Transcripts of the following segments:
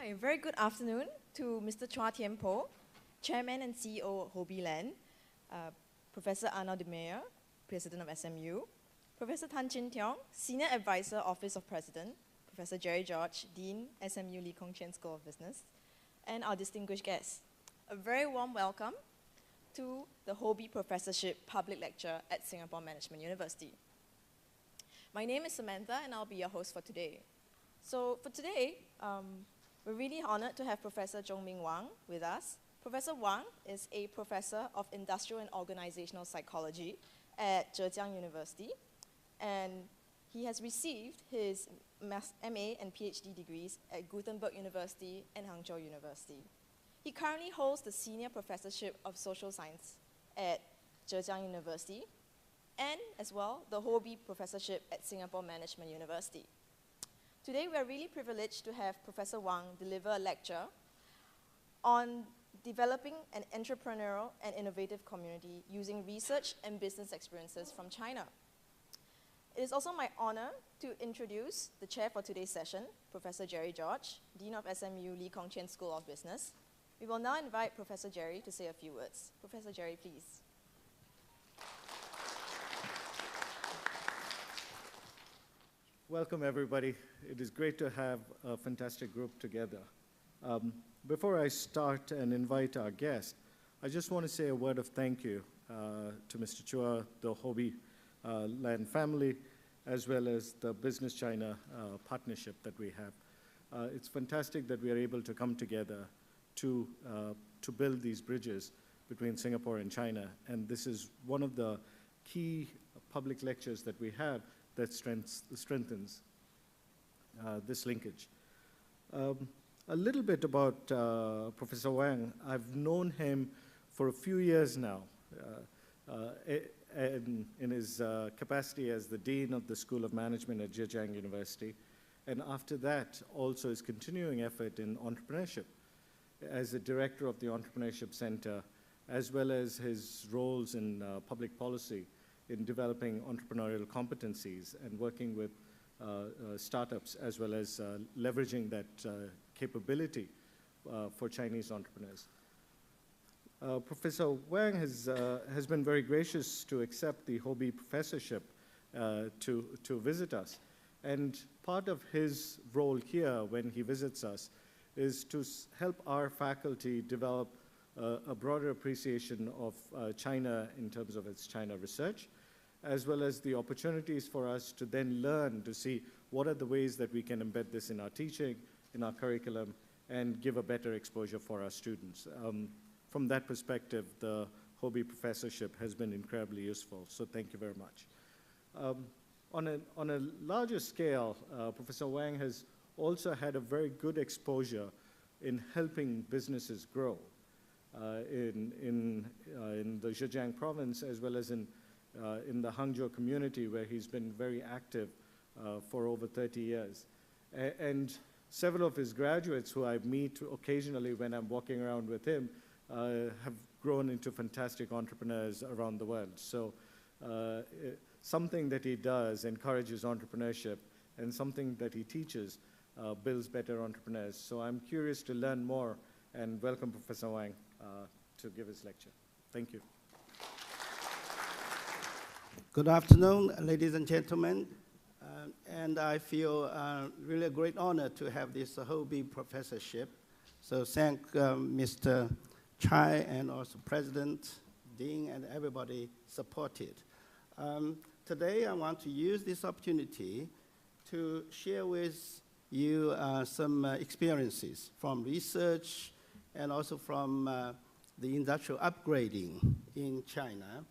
Hi, very good afternoon to Mr. Chua Tian Po, Chairman and CEO of Hobby Land, Professor Arnold de Meyer, President of SMU, Professor Tan Chin Tiong, Senior Advisor, Office of President, Professor Jerry George, Dean, SMU Lee Kong Chian School of Business, and our distinguished guests. A very warm welcome to the Hobby Professorship Public Lecture at Singapore Management University. My name is Samantha, and I'll be your host for today. So for today, we're really honored to have Professor Zhongming Wang with us. Professor Wang is a professor of industrial and organizational psychology at Zhejiang University, and he has received his MA and PhD degrees at Gutenberg University and Hangzhou University. He currently holds the Senior Professorship of Social Science at Zhejiang University, and as well, the Hobby Professorship at Singapore Management University. Today, we are really privileged to have Professor Wang deliver a lecture on developing an entrepreneurial and innovative community using research and business experiences from China. It is also my honor to introduce the chair for today's session, Professor Jerry George, Dean of SMU Lee Kong Chian School of Business. We will now invite Professor Jerry to say a few words. Professor Jerry, please. Welcome, everybody. It is great to have a fantastic group together. Before I start and invite our guest, I just want to say a word of thank you to Mr. Chua, the Hobby Land family, as well as the Business China partnership that we have. It's fantastic that we are able to come together to build these bridges between Singapore and China, and this is one of the key public lectures that we have that strengthens this linkage. A little bit about Professor Wang. I've known him for a few years now in his capacity as the Dean of the School of Management at Zhejiang University, and after that, also his continuing effort in entrepreneurship as the Director of the Entrepreneurship Center, as well as his roles in public policy in developing entrepreneurial competencies and working with startups, as well as leveraging that capability for Chinese entrepreneurs. Professor Wang has been very gracious to accept the Hobby Professorship to visit us. And part of his role here when he visits us is to help our faculty develop a broader appreciation of China in terms of its China research, as well as the opportunities for us to then learn to see what are the ways that we can embed this in our teaching, in our curriculum, and give a better exposure for our students. From that perspective, the Hobby Professorship has been incredibly useful, so thank you very much. On a larger scale, Professor Wang has also had a very good exposure in helping businesses grow in the Zhejiang province, as well as in the Hangzhou community, where he's been very active for over 30 years. And several of his graduates who I meet occasionally when I'm walking around with him have grown into fantastic entrepreneurs around the world. So something that he does encourages entrepreneurship, and something that he teaches builds better entrepreneurs. So I'm curious to learn more, and welcome Professor Wang to give his lecture. Thank you. Good afternoon, ladies and gentlemen. And I feel really a great honor to have this Hobby Professorship. So thank Mr. Chai and also President, Dean, and everybody supported. Today, I want to use this opportunity to share with you some experiences from research and also from the industrial upgrading in China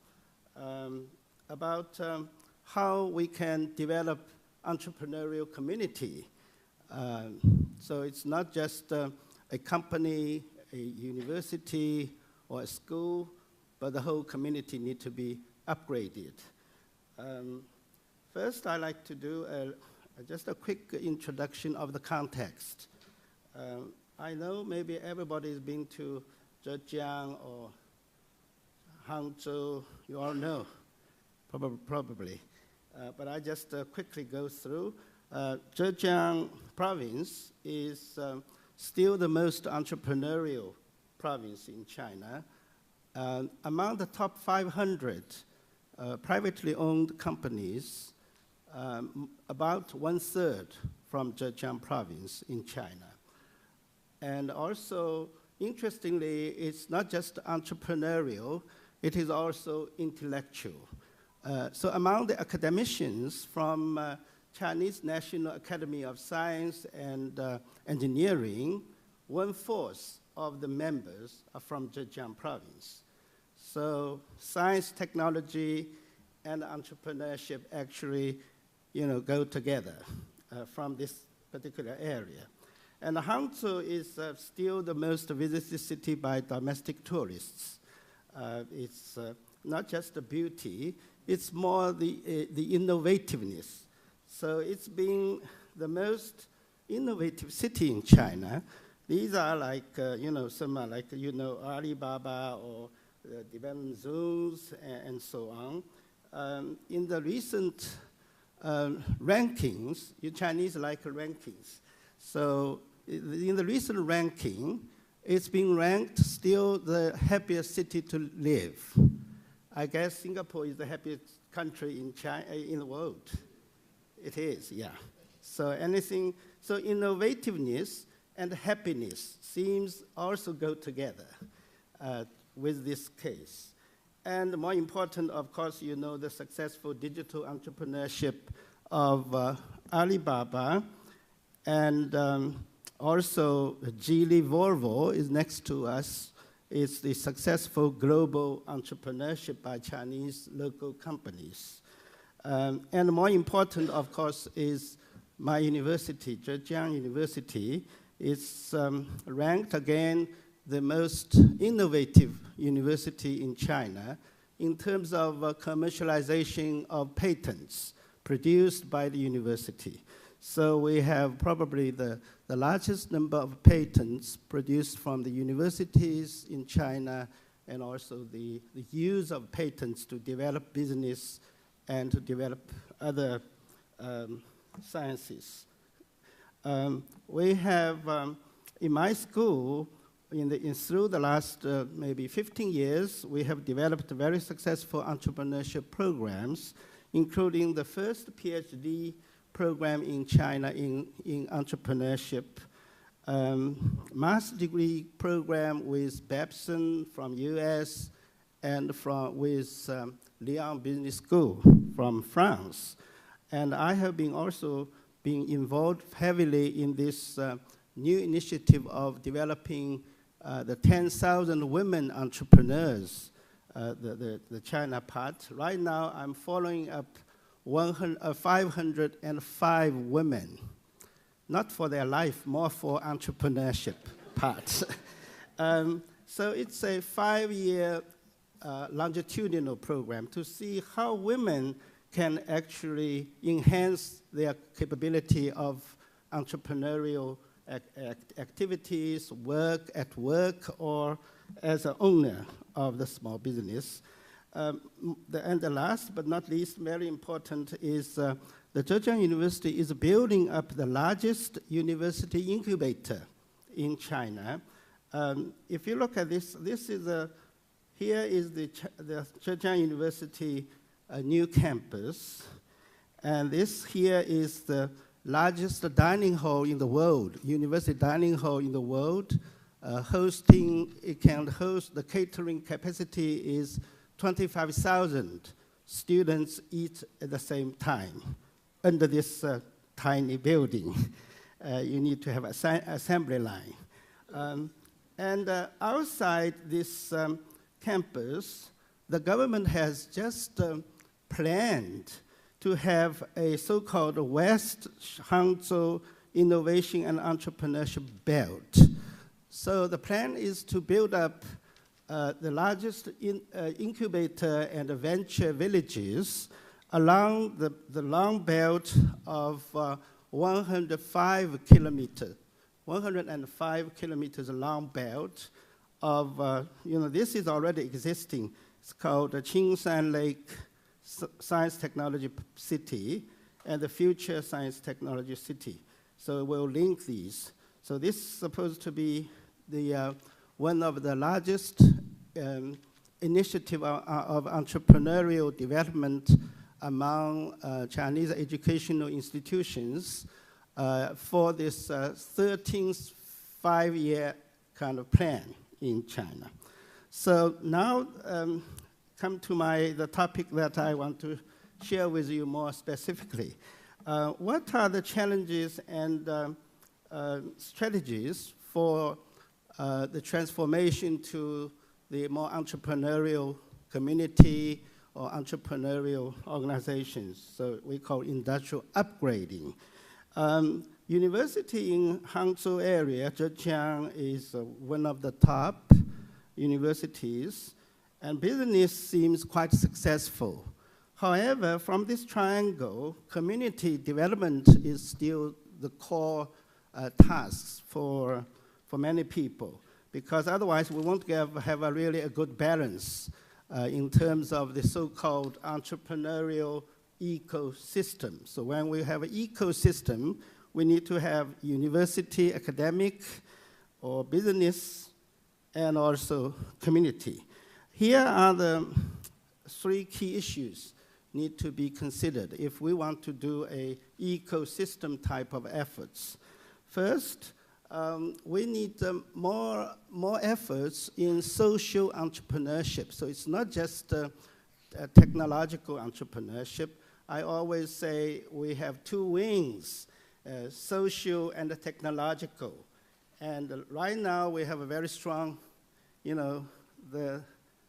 about how we can develop entrepreneurial community. So it's not just a company, a university, or a school, but the whole community needs to be upgraded. First, I'd like to do just a quick introduction of the context. I know maybe everybody's been to Zhejiang or Hangzhou, you all know, probably. But I just quickly go through. Zhejiang province is still the most entrepreneurial province in China. Among the top 500 privately owned companies, about 1/3 from Zhejiang province in China. And also, interestingly, it's not just entrepreneurial, it is also intellectual. So among the academicians from Chinese National Academy of Science and Engineering, 1/4 of the members are from Zhejiang province. So science, technology, and entrepreneurship actually, go together from this particular area. And Hangzhou is still the most visited city by domestic tourists. It's not just the beauty, it's more the innovativeness. So it's been the most innovative city in China. These are like, some are like, Alibaba or development zones and so on. In the recent rankings, you Chinese like rankings. So in the recent ranking, it's been ranked still the happiest city to live. I guess Singapore is the happiest country in China, in the world. It is, yeah. So innovativeness and happiness seems also go together with this case. And more important, of course, the successful digital entrepreneurship of Alibaba, and also Geely Volvo is next to us. It's the successful global entrepreneurship by Chinese local companies. And more important, of course, is my university, Zhejiang University. It's ranked again the most innovative university in China in terms of commercialization of patents produced by the university. So we have probably the largest number of patents produced from the universities in China, and also the use of patents to develop business and to develop other sciences. We have, in my school, through the last maybe 15 years, we have developed very successful entrepreneurship programs, including the first PhD program in China in entrepreneurship, master's degree program with Babson from US, and with Lyon Business School from France. And I have also been involved heavily in this new initiative of developing the 10,000 women entrepreneurs, the China part. Right now, I'm following up 505 women, not for their life, more for entrepreneurship part. So it's a 5-year longitudinal program to see how women can actually enhance their capability of entrepreneurial activities, work at work, or as an owner of the small business. And the last but not least, very important, is the Zhejiang University is building up the largest university incubator in China. If you look at this, here is the Zhejiang University new campus. And this here is the largest dining hall in the world, university dining hall in the world. It can host, the catering capacity is 25,000 students eat at the same time under this tiny building. You need to have an assembly line. And outside this campus, the government has just planned to have a so-called West Hangzhou Innovation and Entrepreneurship Belt. So the plan is to build up the largest incubator and venture villages along the long belt of 105 kilometers long belt of, this is already existing. It's called the Qingshan Lake Science Technology City and the Future Science Technology City. So we'll link these. So this is supposed to be the one of the largest initiative of entrepreneurial development among Chinese educational institutions for this 13th five-year kind of plan in China. So now come to the topic that I want to share with you more specifically. What are the challenges and strategies for the transformation to the more entrepreneurial community or entrepreneurial organizations? So we call industrial upgrading. University in Hangzhou area, Zhejiang, is one of the top universities, and business seems quite successful. However, from this triangle, community development is still the core tasks for many people, because otherwise we won't have a really a good balance in terms of the so-called entrepreneurial ecosystem. So when we have an ecosystem, we need to have university, academic, or business, and also community. Here are the three key issues need to be considered if we want to do a ecosystem type of efforts. First, we need more efforts in social entrepreneurship. So it's not just a technological entrepreneurship. I always say we have two wings, social and technological. And right now we have a very strong, the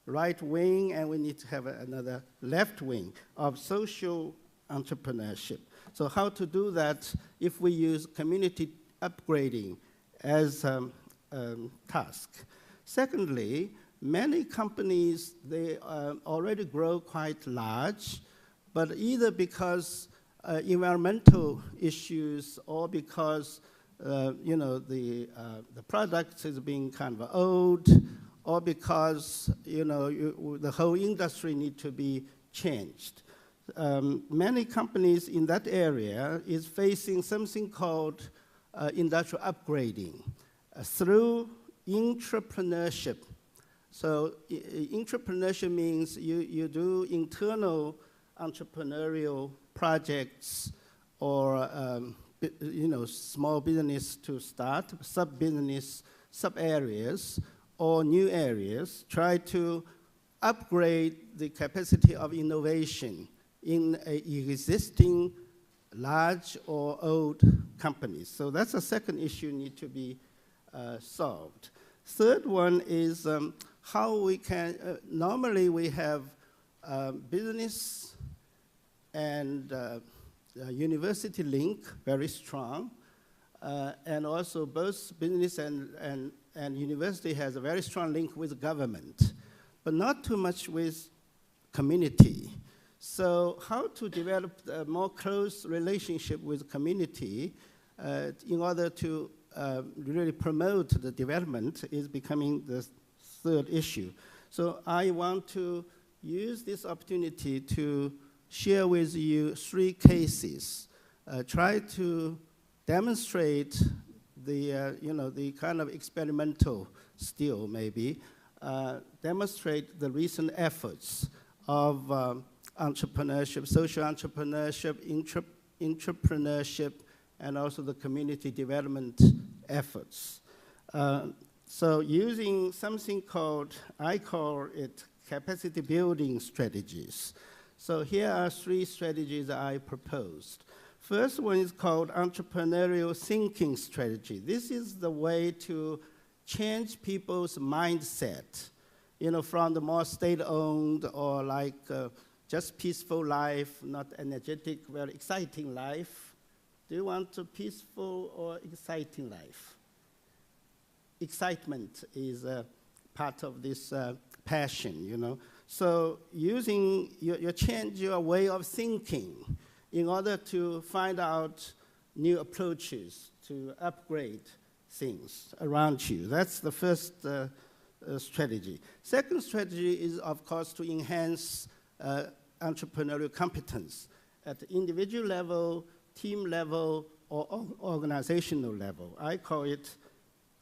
right wing, and we need to have another left wing of social entrepreneurship. So how to do that if we use community upgrading as a task? Secondly, many companies, they already grow quite large, but either because environmental issues or because the product is being kind of old, or because the whole industry needs to be changed. Many companies in that area is facing something called industrial upgrading through entrepreneurship. So entrepreneurship means you do internal entrepreneurial projects or small business to start, sub-business, sub-areas, or new areas, try to upgrade the capacity of innovation in existing large or old companies. So that's a second issue need to be solved. Third one is how we can, normally we have business and university link very strong, and also both business and university has a very strong link with government, but not too much with community. So how to develop a more close relationship with community in order to really promote the development is becoming the third issue. So I want to use this opportunity to share with you three cases, try to demonstrate the kind of experimental still maybe, demonstrate the recent efforts of entrepreneurship, social entrepreneurship, entrepreneurship, and also the community development efforts. So using something called, I call it capacity building strategies. So here are three strategies I proposed. First one is called entrepreneurial thinking strategy. This is the way to change people's mindset, from the more state-owned or like just peaceful life, not energetic, very exciting life. Do you want a peaceful or exciting life? Excitement is a part of this passion, So using, you change your way of thinking in order to find out new approaches to upgrade things around you. That's the first strategy. Second strategy is, of course, to enhance entrepreneurial competence at the individual level, team level, organizational level. I call it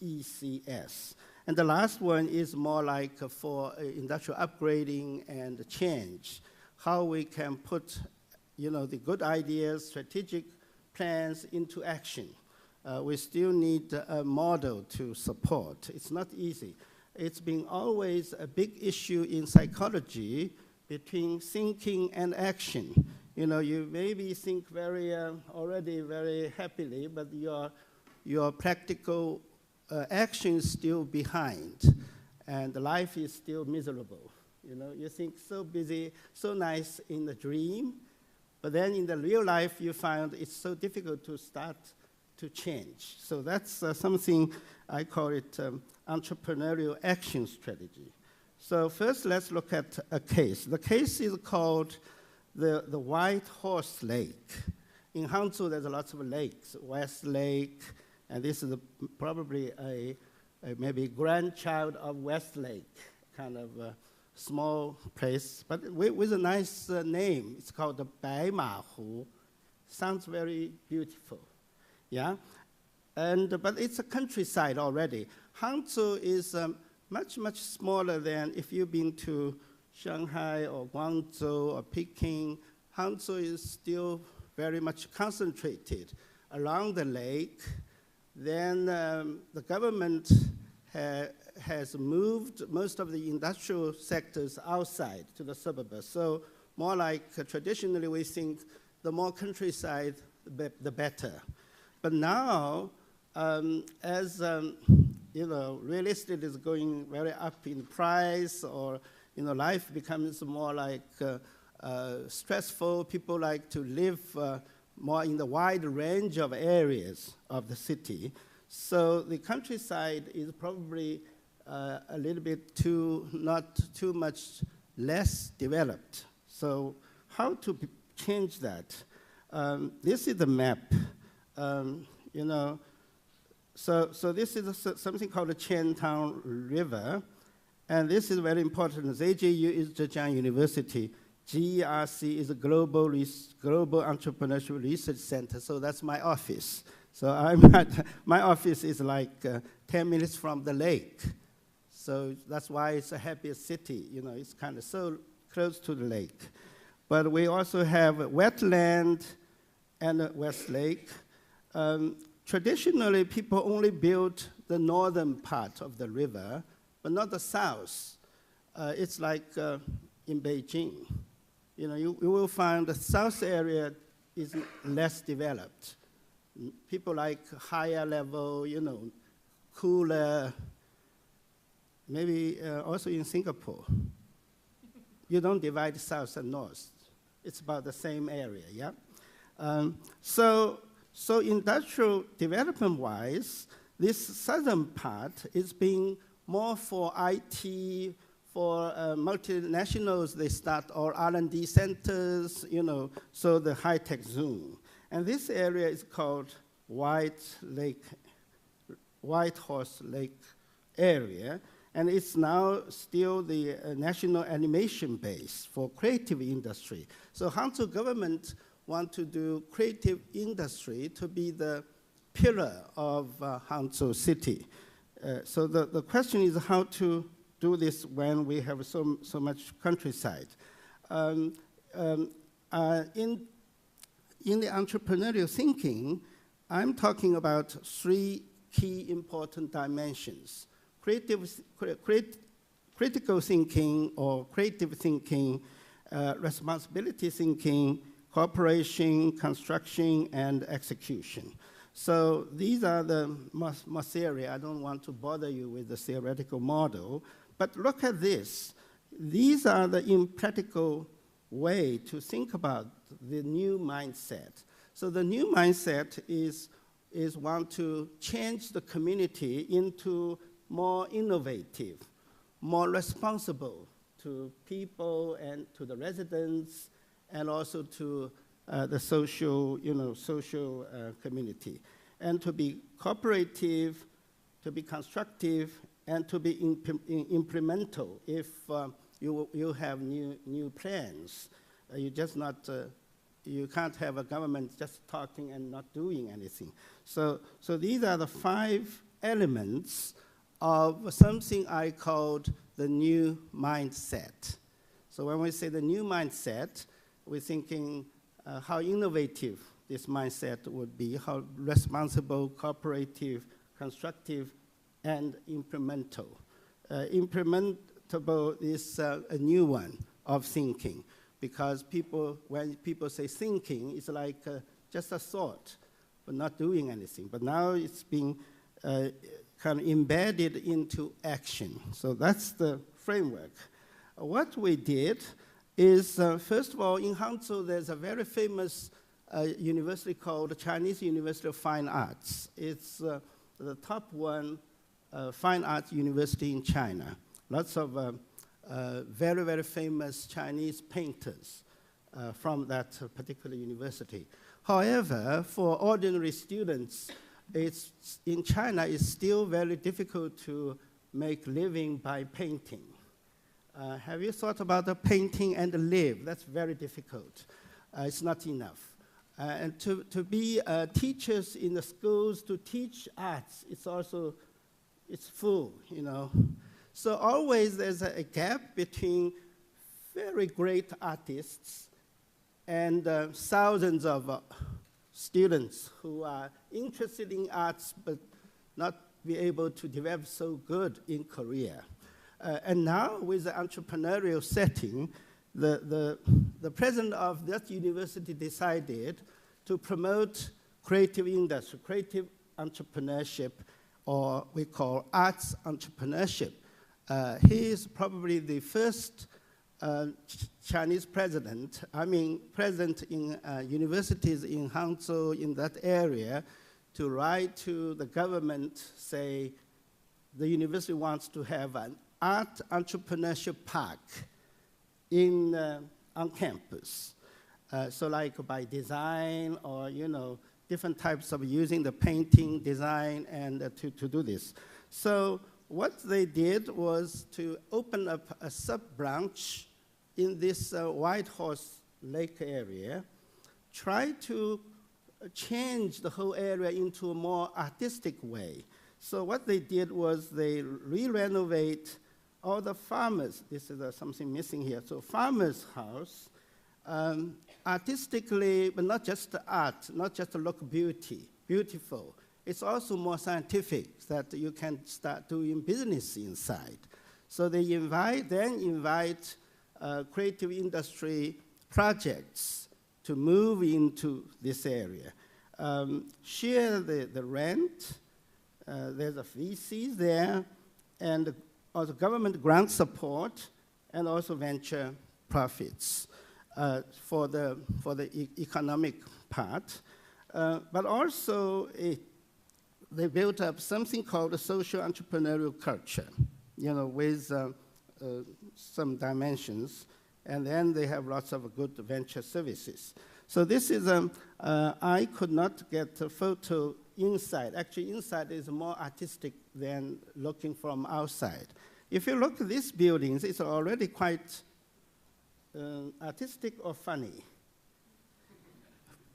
ECS. And the last one is more like for industrial upgrading and change, how we can put the good ideas, strategic plans into action. We still need a model to support. It's not easy. It's been always a big issue in psychology between thinking and action. You maybe think already very happily, but your practical action is still behind, and life is still miserable. You think so busy, so nice in the dream, but then in the real life you find it's so difficult to start to change. So that's something I call it entrepreneurial action strategy. So first let's look at a case. The case is called the White Horse Lake. In Hangzhou there's lots of lakes, West Lake, and this is probably a maybe grandchild of West Lake, kind of a small place, but with a nice name. It's called the Baimahu. Sounds very beautiful, yeah? But it's a countryside already. Hangzhou is much, much smaller than if you've been to Shanghai or Guangzhou or Peking. Hangzhou is still very much concentrated along the lake. Then the government has moved most of the industrial sectors outside to the suburbs. So more like traditionally we think the more countryside, the better. But now, as real estate is going very up in price, or life becomes more like stressful, people like to live more in the wide range of areas of the city. So the countryside is probably a little bit not too much less developed. So how to change that? This is the map. So this is something called the Qiantown River, and this is very important. ZJU is Zhejiang University. GERC is a Global Entrepreneurship Research Center, so that's my office. So my office is like 10 minutes from the lake. So that's why it's a happiest city. It's kind of so close to the lake. But we also have a wetland and a West Lake. Traditionally, people only built the northern part of the river, but not the south. It's like in Beijing. You will find the south area is less developed. People like higher level, cooler. Maybe also in Singapore. You don't divide south and north. It's about the same area, yeah? So industrial development-wise, this southern part is being more for IT, for multinationals. They start all R&D centers, so the high-tech zone. And this area is called White Horse Lake area, and it's now still the national animation base for creative industry. So Hangzhou government want to do creative industry to be the pillar of Hangzhou city. So the question is how to do this when we have so much countryside. In the entrepreneurial thinking, I'm talking about 3 key important dimensions: critical thinking or creative thinking, responsibility thinking, cooperation, construction, and execution. So these are the most theory. I don't want to bother you with the theoretical model, but look at this. These are the impractical way to think about the new mindset. So the new mindset is want to change the community into more innovative, more responsible to people and to the residents, and also to the social community, and to be cooperative, to be constructive, and to be implemental if you have new plans. You just not you can't have a government just talking and not doing anything. So these are the 5 elements of something I called the new mindset. So when we say the new mindset, we're thinking how innovative this mindset would be, how responsible, cooperative, constructive, and implementable. Implementable is a new one of thinking, because when people say thinking, it's like just a thought, but not doing anything. But now it's being kind of embedded into action. So that's the framework. What we did is, first of all, in Hangzhou, there's a very famous university called the Chinese University of Fine Arts. It's the top one fine arts university in China. Lots of very, very famous Chinese painters from that particular university. However, for ordinary students, in China, it's still very difficult to make living by painting. Have you thought about the painting and live? That's very difficult. It's not enough. And to be teachers in the schools to teach arts, it's full, you know. So always there's a gap between very great artists and thousands of students who are interested in arts but not be able to develop so good in Korea. And now with the entrepreneurial setting, the president of that university decided to promote creative industry, creative entrepreneurship, or we call arts entrepreneurship. He is probably the first Chinese president, president in universities in Hangzhou, in that area, to write to the government, say, the university wants to have an art entrepreneurship park on campus. So like by design or, you know, different types of using the painting, design, and to do this. So what they did was to open up a sub-branch in this White Horse Lake area, try to change the whole area into a more artistic way. So what they did was they re-renovate all the farmers. This is something missing here. So farmers' house, artistically, but not just the art, not just the look beautiful. It's also more scientific, that you can start doing business inside. So they invite creative industry projects to move into this area. Share the rent. There's a VCs there, and also government grant support, and also venture profits for the economic part. But also they built up something called a social entrepreneurial culture, you know, with some dimensions, and then they have lots of good venture services. So this is, I could not get a photo inside. Actually, inside is more artistic than looking from outside. If you look at these buildings, it's already quite artistic or funny.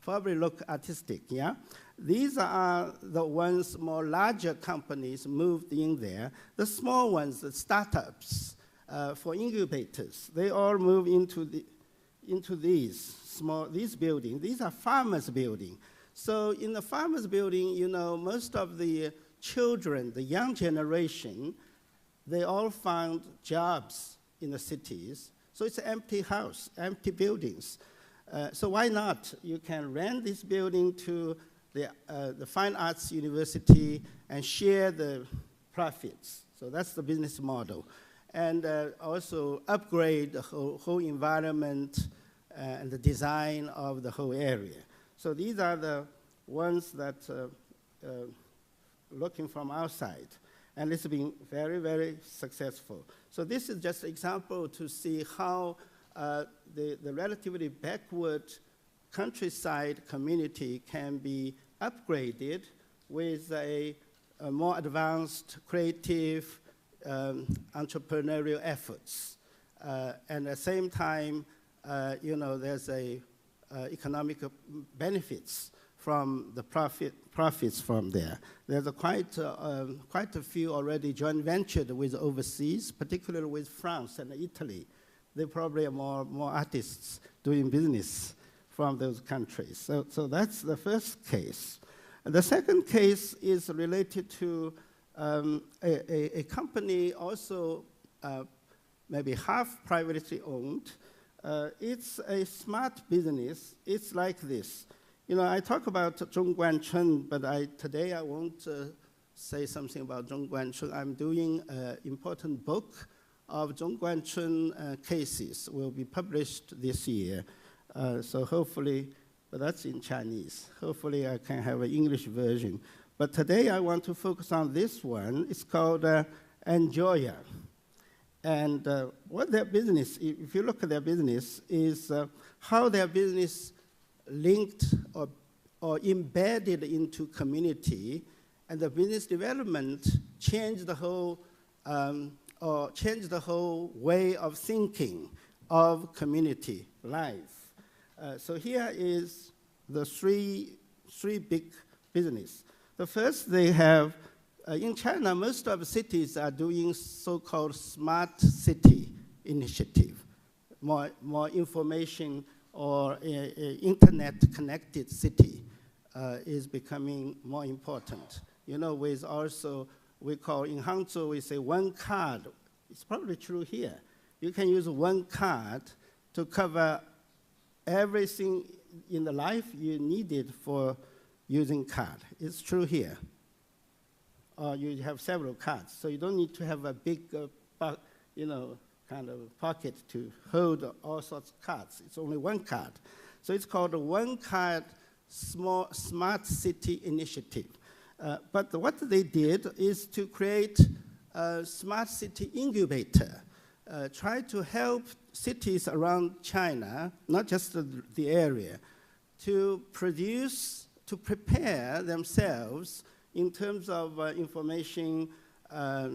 Probably look artistic, yeah? These are the ones more larger companies moved in there. The small ones, the startups, for incubators, they all move into these buildings. These are farmers' buildings. So in the farmers' building, you know, most of the children, the young generation, they all found jobs in the cities. So it's an empty house, empty buildings. So why not? You can rent this building to the Fine Arts University and share the profits. So that's the business model. And also upgrade the whole environment and the design of the whole area. So these are the ones that looking from outside. And it's been very, very successful. So this is just an example to see how the relatively backward countryside community can be upgraded with a more advanced, creative, entrepreneurial efforts. And at the same time, you know, there's a economic benefits from the profits from there. There's quite a few already joint ventured with overseas, particularly with France and Italy. There probably are more artists doing business from those countries. So that's the first case. And the second case is related to a company also maybe half privately owned. It's a smart business. It's like this. You know, I talk about Zhongguanchun, but today I won't say something about Zhongguanchun. I'm doing an important book of Zhongguanchun cases, will be published this year. So hopefully, but that's in Chinese. Hopefully I can have an English version. But today I want to focus on this one. It's called Enjoya. And what their business, if you look at their business, is how their business linked or embedded into community, and the business development changed the whole way of thinking of community life. So here is the three big business. The first, they have, in China, most of the cities are doing so-called smart city initiative, more information or internet-connected city is becoming more important. You know, with also, we call in Hangzhou, we say one card. It's probably true here. You can use one card to cover everything in the life you needed for using card. It's true here. Or you have several cards, so you don't need to have a big, kind of pocket to hold all sorts of cards. It's only one card. So it's called a one card smart city initiative. But what they did is to create a smart city incubator, try to help cities around China, not just the area, to prepare themselves in terms of information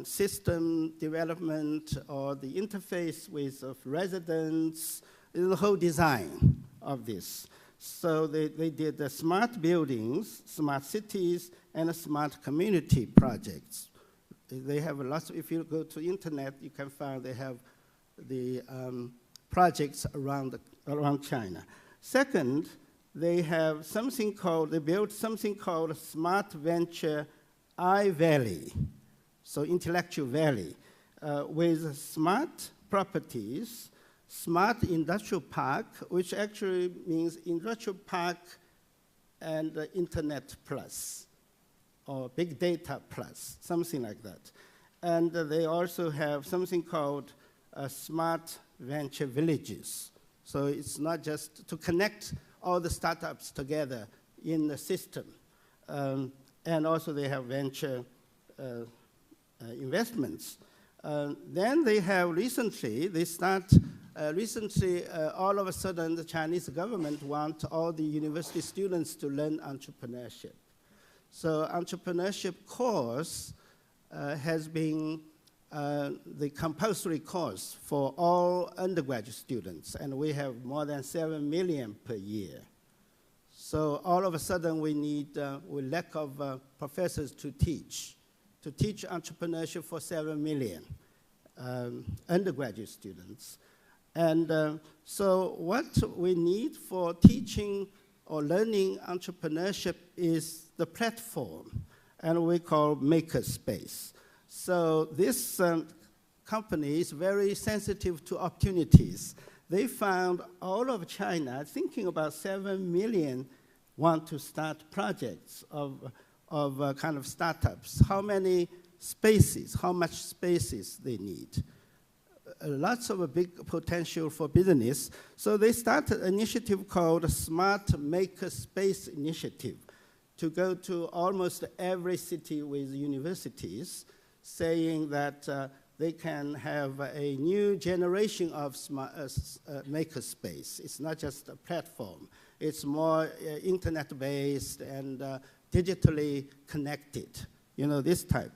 system development or the interface with residents, the whole design of this. So they did the smart buildings, smart cities, and smart community projects. They have lots of, if you go to internet, you can find they have the projects around China. Second, they have something called, they built something called Smart Venture I-Valley, so intellectual valley, with smart properties, smart industrial park, which actually means industrial park and internet plus, or big data plus, something like that. And they also have something called smart venture villages. So it's not just to connect all the startups together in the system. And also they have venture investments. Then they have recently, all of a sudden the Chinese government wants all the university students to learn entrepreneurship. So entrepreneurship course has been the compulsory course for all undergraduate students, and we have more than 7 million per year. So all of a sudden we need, we lack of professors to teach entrepreneurship for 7 million undergraduate students. And so what we need for teaching or learning entrepreneurship is the platform, and we call makerspace. So this company is very sensitive to opportunities. They found all of China thinking about 7 million want to start projects of kind of startups. How many spaces, how much spaces they need. Lots of a big potential for business. So they started an initiative called Smart Makerspace Initiative to go to almost every city with universities, saying that they can have a new generation of makerspace. It's not just a platform. It's more internet-based and digitally connected, you know, this type.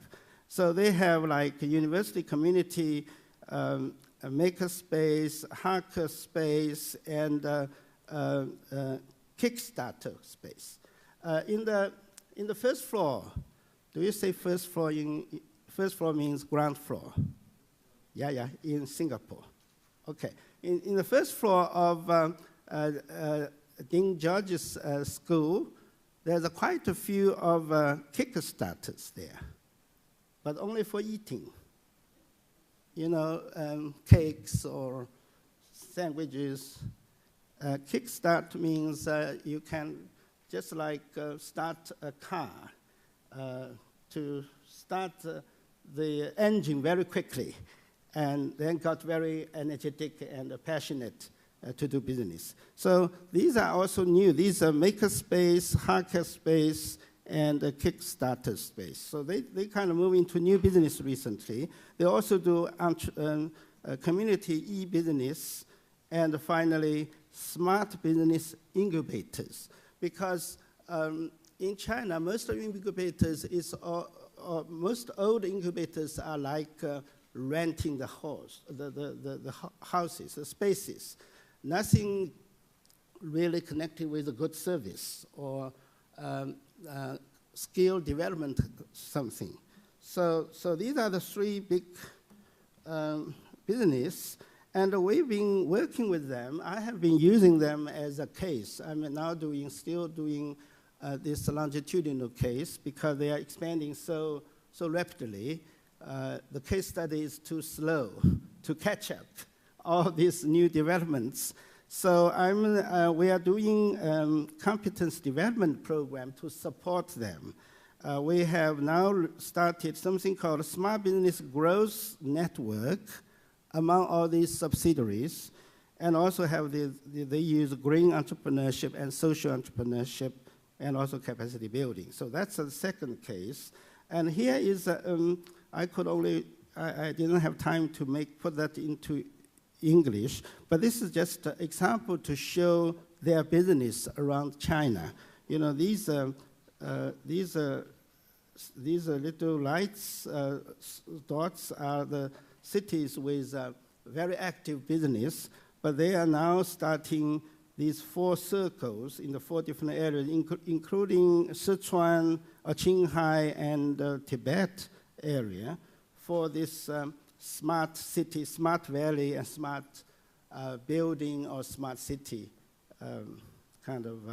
So they have like a university community, a makerspace, hackerspace, and Kickstarter space. In the first floor, do you say first floor? First floor means ground floor. Yeah, in Singapore. Okay. In the first floor of Dean George's school, there's quite a few of Kickstarters there, but only for eating. Cakes or sandwiches. Kickstart means you can just like start a car to start the engine very quickly, and then got very energetic and passionate to do business. So these are also new. These are makerspace, hackerspace, and a Kickstarter space. So they kind of move into new business recently. They also do community e-business, and finally, smart business incubators. Because in China, most of incubators most old incubators are like renting the houses, the spaces. Nothing really connected with a good service or skill development something. So these are the three big business, and we've been working with them. I have been using them as a case. I'm now still doing this longitudinal case because they are expanding so rapidly. The case study is too slow to catch up all these new developments. So we are doing competence development program to support them. We have now started something called Smart Business Growth Network among all these subsidiaries, and also have they use green entrepreneurship and social entrepreneurship and also capacity building. So that's the second case. And here is, I didn't have time to put that into English, but this is just an example to show their business around China. These little lights, dots are the cities with very active business, but they are now starting these 4 circles in the 4 different areas, including Sichuan, Qinghai, and Tibet area for this smart city, smart valley, and smart building or smart city kind of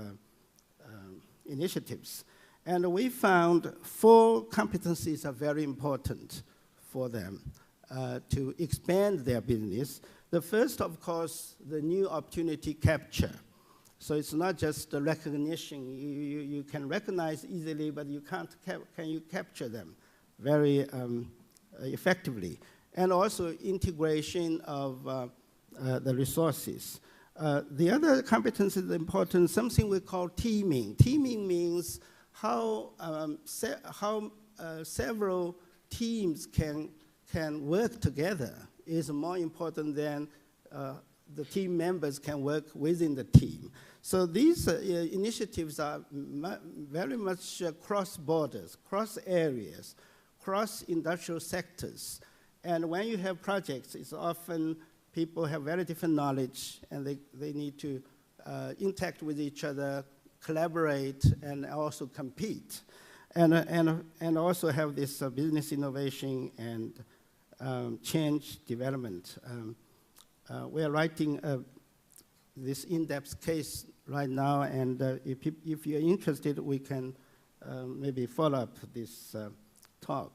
initiatives. And we found 4 competencies are very important for them to expand their business. The first, of course, the new opportunity capture. So it's not just the recognition. You can recognize easily, but you can you capture them very effectively. And also integration of the resources. The other competence is important, something we call teaming. Teaming means how several teams can work together is more important than the team members can work within the team. So these initiatives are very much cross borders, cross areas, cross industrial sectors. And when you have projects, it's often people have very different knowledge, and they need to interact with each other, collaborate, and also compete. And also have this business innovation and change development. We are writing this in-depth case right now, and if you're interested, we can maybe follow up this talk.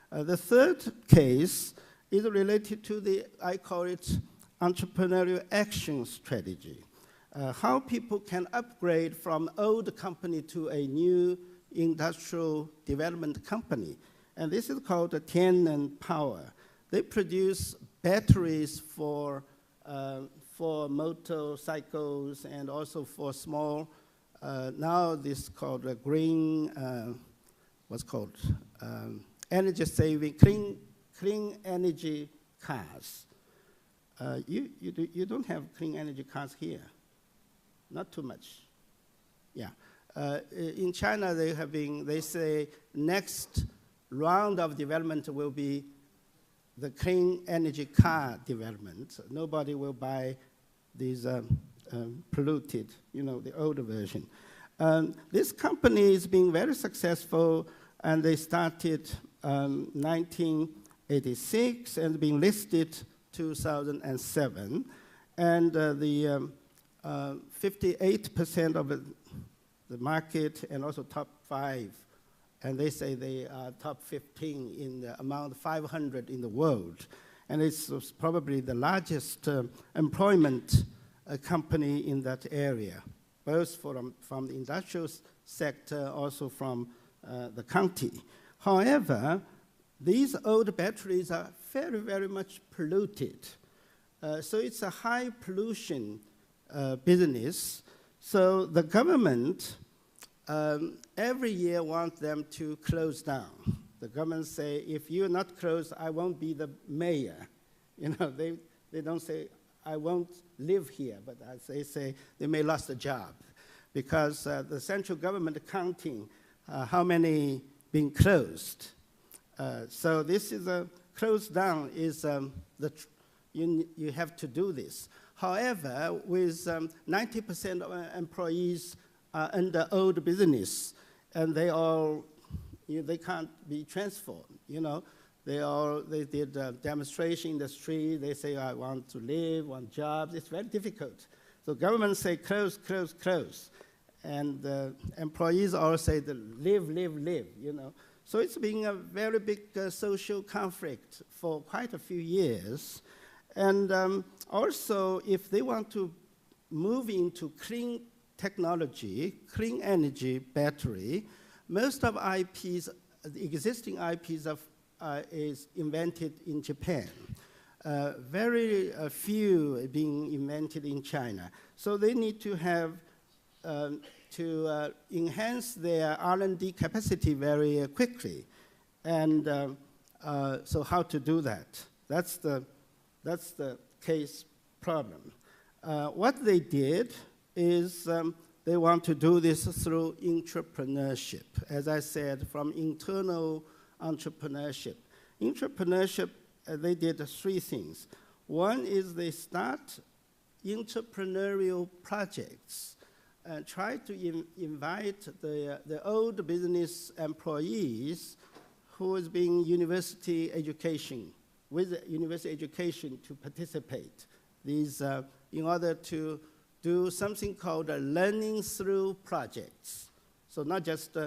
The third case is related to I call it entrepreneurial action strategy. How people can upgrade from old company to a new industrial development company. And this is called Tiannan Power. They produce batteries for motorcycles and also for small, now this is called a green, energy saving, clean energy cars. You don't have clean energy cars here, not too much. Yeah, in China they say next round of development will be the clean energy car development. Nobody will buy these polluted, the older version. This company is being very successful, and they started 1986 and being listed 2007. And the 58% of the market and also top 5, and they say they are top 15 in the amount 500 in the world. And it's probably the largest employment company in that area, both from the industrial sector, also from the county. However, these old batteries are very, very much polluted. So it's a high pollution business. So the government every year wants them to close down. The government say, if you're not closed, I won't be the mayor. They don't say, I won't live here, but as they say, they may lose the job. Because the central government counting how many being closed. So this is a close down is you have to do this. However, with 90% of employees are under old business, and they all, they can't be transformed. They did a demonstration in the street. They say, I want to live, want jobs. It's very difficult. So government say close, close, close. And employees all say live, live, live, So it's been a very big social conflict for quite a few years. And also, if they want to move into clean technology, clean energy battery, most of IPs, the existing IPs is invented in Japan. Very few being invented in China. So they need to have to enhance their R&D capacity very quickly. And so how to do that? That's the case problem. What they did is they want to do this through entrepreneurship. As I said, from internal entrepreneurship. Entrepreneurship, they did 3 things. One is they start entrepreneurial projects and try to invite the old business employees who is being university education, with university education to participate. These, in order to do something called learning through projects. So not just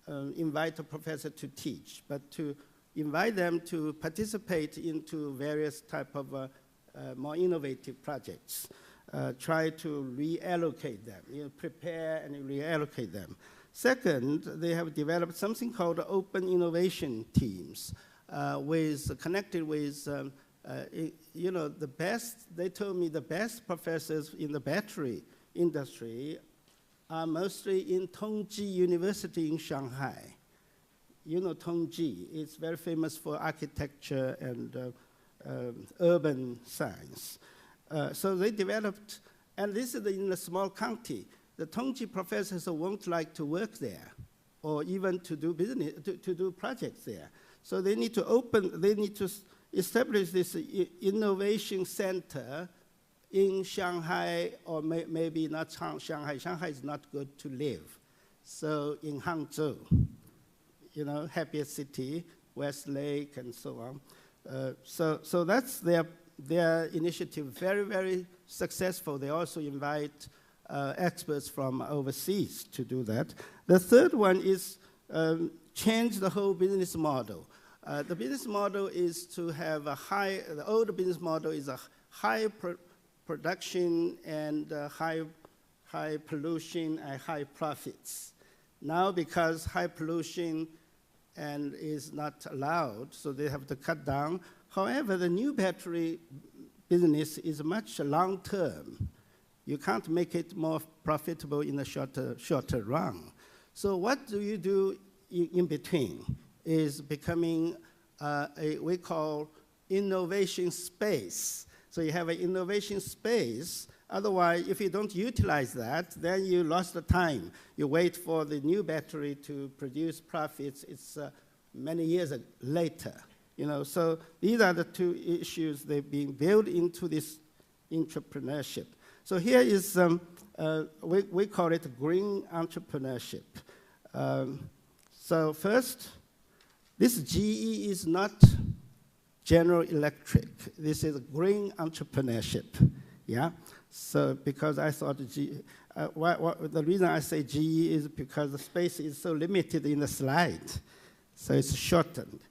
invite a professor to teach, but to invite them to participate into various type of more innovative projects. Try to reallocate them, prepare and reallocate them. Second, they have developed something called open innovation teams, connected with, the best, they told me the best professors in the battery industry are mostly in Tongji University in Shanghai. Tongji, it's very famous for architecture and urban science. So they developed, and this is in a small county. The Tongji professors won't like to work there, or even to do business, to do projects there. So they need to establish this innovation center in Shanghai, or maybe not Shanghai. Shanghai is not good to live. So in Hangzhou, happiest city, Westlake, and so on. So that's their initiative, very, very successful. They also invite experts from overseas to do that. The third one is change the whole business model. The business model is to have the old business model is a high production and high pollution and high profits. Now, because high pollution and is not allowed, so they have to cut down. However, the new battery business is much long-term. You can't make it more profitable in the shorter run. So what do you do in between is becoming we call innovation space. So you have an innovation space. Otherwise, if you don't utilize that, then you lost the time. You wait for the new battery to produce profits. It's many years later. So these are the 2 issues they've been built into this entrepreneurship. So here is, we call it green entrepreneurship. So first, this GE is not General Electric. This is green entrepreneurship, yeah? So because I thought the reason I say GE is because the space is so limited in the slide, so it's shortened.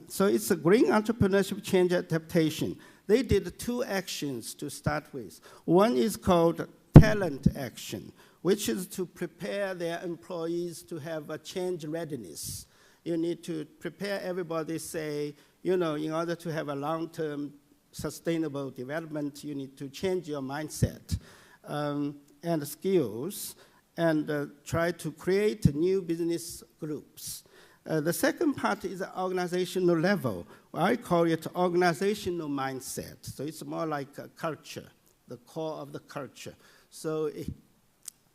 So it's a green entrepreneurship change adaptation. They did 2 actions to start with. One is called talent action, which is to prepare their employees to have a change readiness. You need to prepare everybody, say, you know, in order to have a long-term sustainable development, you need to change your mindset and skills and try to create new business groups. The second part is the organizational level. I call it organizational mindset. So it's more like a culture, the core of the culture. So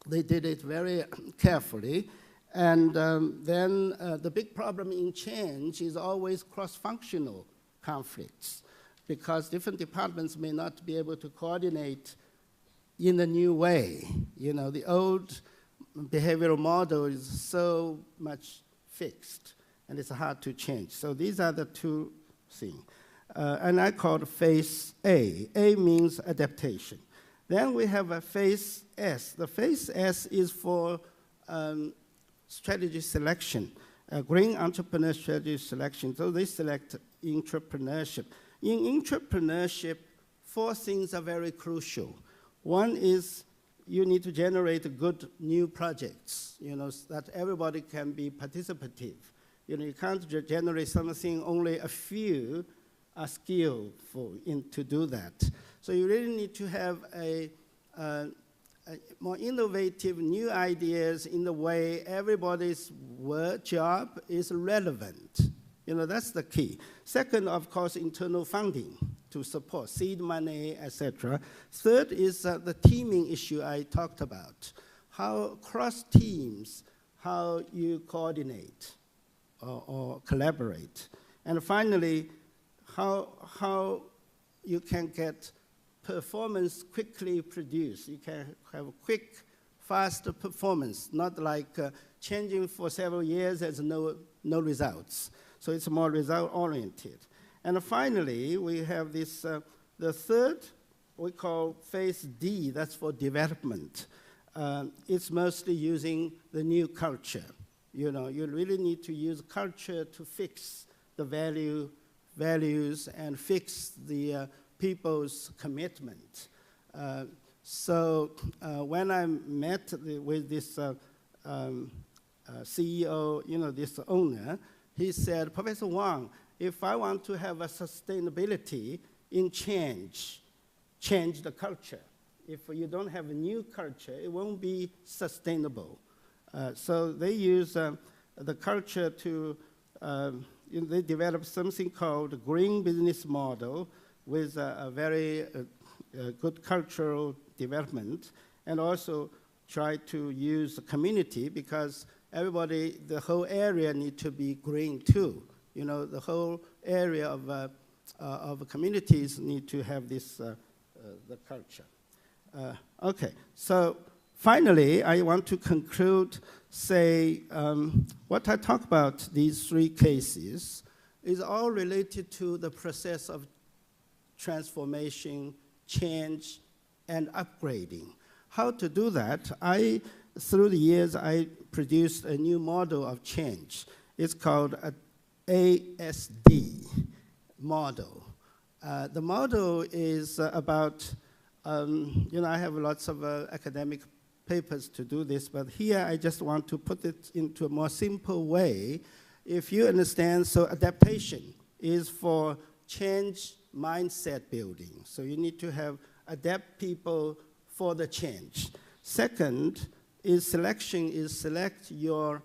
they did it very carefully. And then the big problem in change is always cross-functional conflicts, because different departments may not be able to coordinate in a new way. You know, the old behavioral model is so much fixed, and it's hard to change. So these are the 2 things. And I call it phase A. A means adaptation. Then we have a phase S. The phase S is for strategy selection, green entrepreneur strategy selection. So they select entrepreneurship. In entrepreneurship, 4 things are very crucial. One is you need to generate good new projects, you know, so that everybody can be participative. You know, you can't generate something only a few are skillful to do that. So you really need to have a more innovative new ideas in the way everybody's job is relevant. You know, that's the key. Second, of course, internal funding to support, seed money, etc. Third is the teaming issue I talked about. How cross teams, how you coordinate or collaborate. And finally, how you can get performance quickly produced. You can have quick, fast performance, not like changing for several years as no results. So it's more result-oriented. And finally, we have this, the third, we call phase D, that's for development. It's mostly using the new culture. You know, you really need to use culture to fix the values and fix the people's commitment. So when I met with this CEO, you know, this owner, he said, Professor Wang, if I want to have a sustainability in change the culture. If you don't have a new culture, it won't be sustainable. So they use the culture to, they develop something called green business model with a very good cultural development, and also try to use the community, because everybody, the whole area need to be green too. You know, the whole area of communities need to have this, the culture. Okay, so finally, I want to conclude, say, what I talk about these 3 cases is all related to the process of transformation, change, and upgrading. How to do that? Through the years, I produced a new model of change. It's called an ASD model. The model is about, you know, I have lots of academic papers to do this, but here I just want to put it into a more simple way. If you understand, so adaptation is for change mindset building. So you need to adapt people for the change. Second is selection, is select your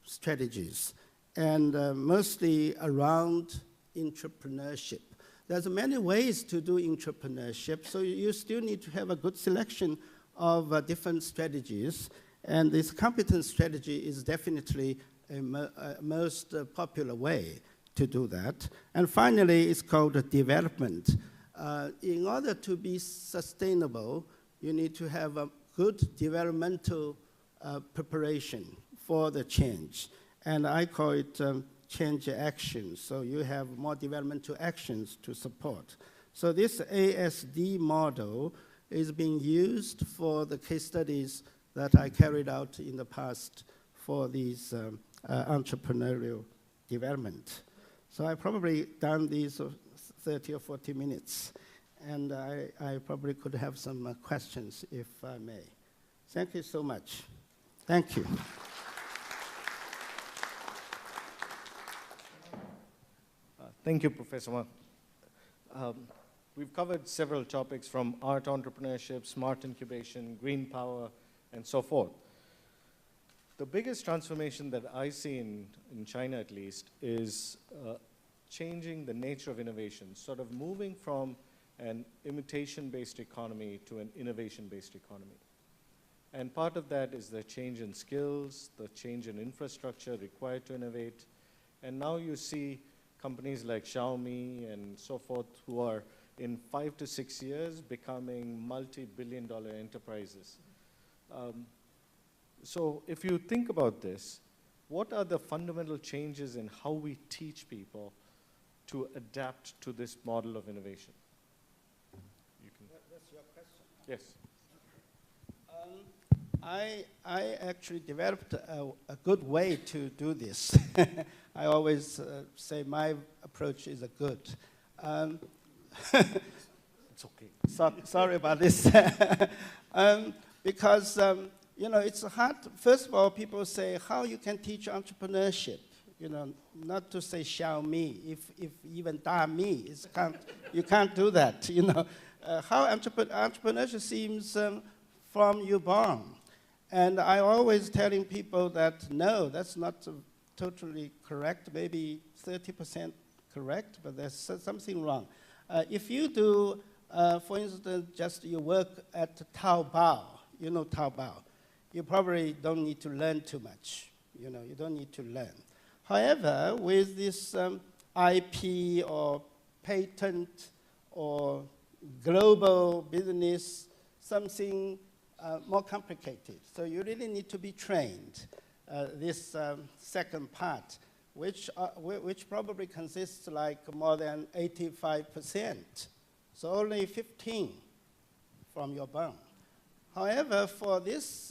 strategies, and mostly around entrepreneurship. There's many ways to do entrepreneurship, so you still need to have a good selection of different strategies, and this competence strategy is definitely a most popular way to do that. And finally, it's called development. In order to be sustainable, you need to have a good developmental preparation for the change. And I call it change action. So you have more developmental actions to support. So this ASD model is being used for the case studies that I carried out in the past for these entrepreneurial development. So I probably done these 30 or 40 minutes, and I probably could have some questions if I may. Thank you so much. Thank you. Thank you, Professor Ma. We've covered several topics from art entrepreneurship, smart incubation, green power, and so forth. The biggest transformation that I see in China, at least, is changing the nature of innovation, sort of moving from an imitation-based economy to an innovation-based economy. And part of that is the change in skills, the change in infrastructure required to innovate. And now you see companies like Xiaomi and so forth who are in 5 to 6 years becoming multi-billion-dollar enterprises. So if you think about this, what are the fundamental changes in how we teach people to adapt to this model of innovation? You can. That's your question. Yes. I actually developed a good way to do this. I always say my approach is a good. It's okay. Sorry about this. Because, you know, it's hard. First of all, people say how you can teach entrepreneurship. You know, not to say Xiaomi, if even Dami, you can't do that. You know, how entrepreneurship seems from you born. And I always telling people that no, that's not totally correct, maybe 30% correct, but there's something wrong. If you do, for instance, just you work at Taobao, you know Taobao, you probably don't need to learn too much. You know, you don't need to learn. However, with this IP or patent or global business, something more complicated. So you really need to be trained. This second part, which probably consists like more than 85%. So only 15 from your bone. However, for this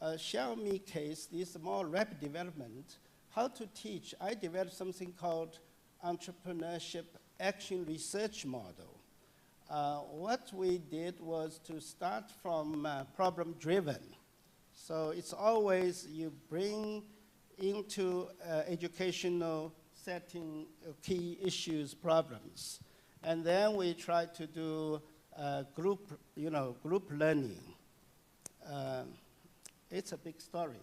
Xiaomi case, this more rapid development, how to teach, I developed something called entrepreneurship action research model. What we did was to start from problem-driven. So it's always you bring into educational setting key issues, problems. And then we try to do group learning. It's a big story.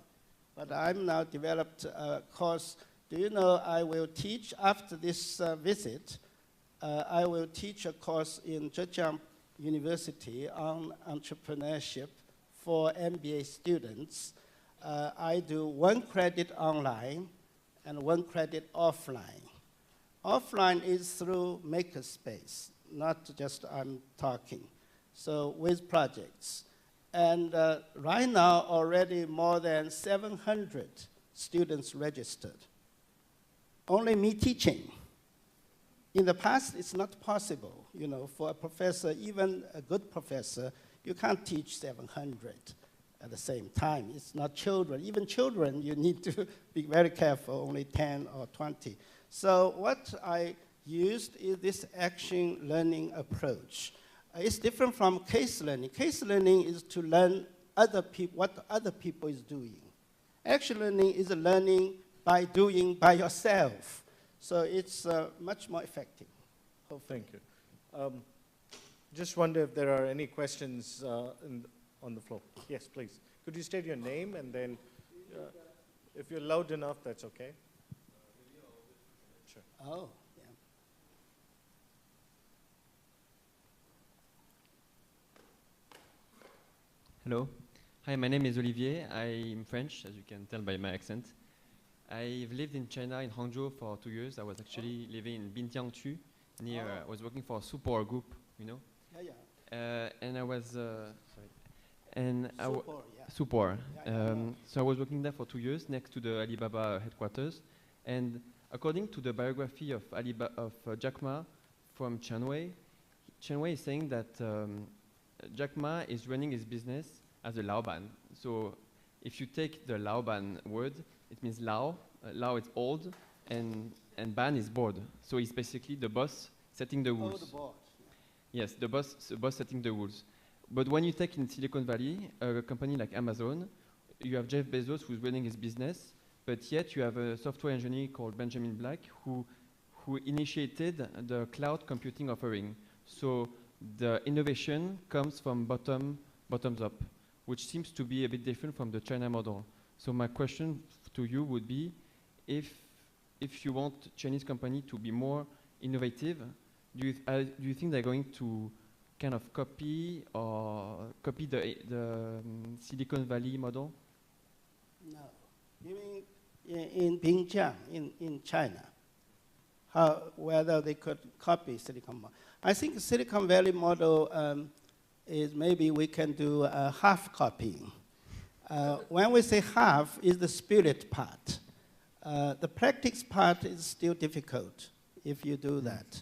But I'm now developed a course. Do you know I will teach after this visit, I will teach a course in Zhejiang University on entrepreneurship for MBA students. I do 1 credit online and 1 credit offline. Offline is through Makerspace, not just I'm talking. So with projects. And right now, already more than 700 students registered. Only me teaching. In the past, it's not possible, you know, for a professor, even a good professor, you can't teach 700 at the same time. It's not children. Even children, you need to be very careful, only 10 or 20. So what I used is this action learning approach. It's different from case learning. Case learning is to learn what other people is doing. Action learning is learning by doing by yourself. So it's much more effective. Thank you. Just wonder if there are any questions on the floor. Yes, please. Could you state your name and then, if you're loud enough, that's okay. Sure. Oh, yeah. Hello. Hi, my name is Olivier. I'm French, as you can tell by my accent. I've lived in China, in Hangzhou, for 2 years. I was actually living in Binjiangtu, near, I was working for a support group, you know. Yeah, yeah. And I was sorry, and Support, yeah. Supor. Yeah. So I was working there for 2 years next to the Alibaba headquarters, and according to the biography of Jack Ma from Chen Wei is saying that Jack Ma is running his business as a Laoban. So if you take the Laoban word, it means Lao. Lao is old, and Ban is bored. So he's basically the boss setting the rules. Oh, the board. Yes, the boss setting the rules. But when you take in Silicon Valley, a company like Amazon, you have Jeff Bezos who's running his business, but yet you have a software engineer called Benjamin Black who initiated the cloud computing offering. So the innovation comes from bottoms up, which seems to be a bit different from the China model. So my question to you would be, if you want Chinese company to be more innovative, do you think they're going to kind of copy the Silicon Valley model? No. You mean in Binjiang, in China, whether they could copy Silicon Valley? I think Silicon Valley model is maybe we can do half copying. When we say half, is the spirit part. The practice part is still difficult if you do that.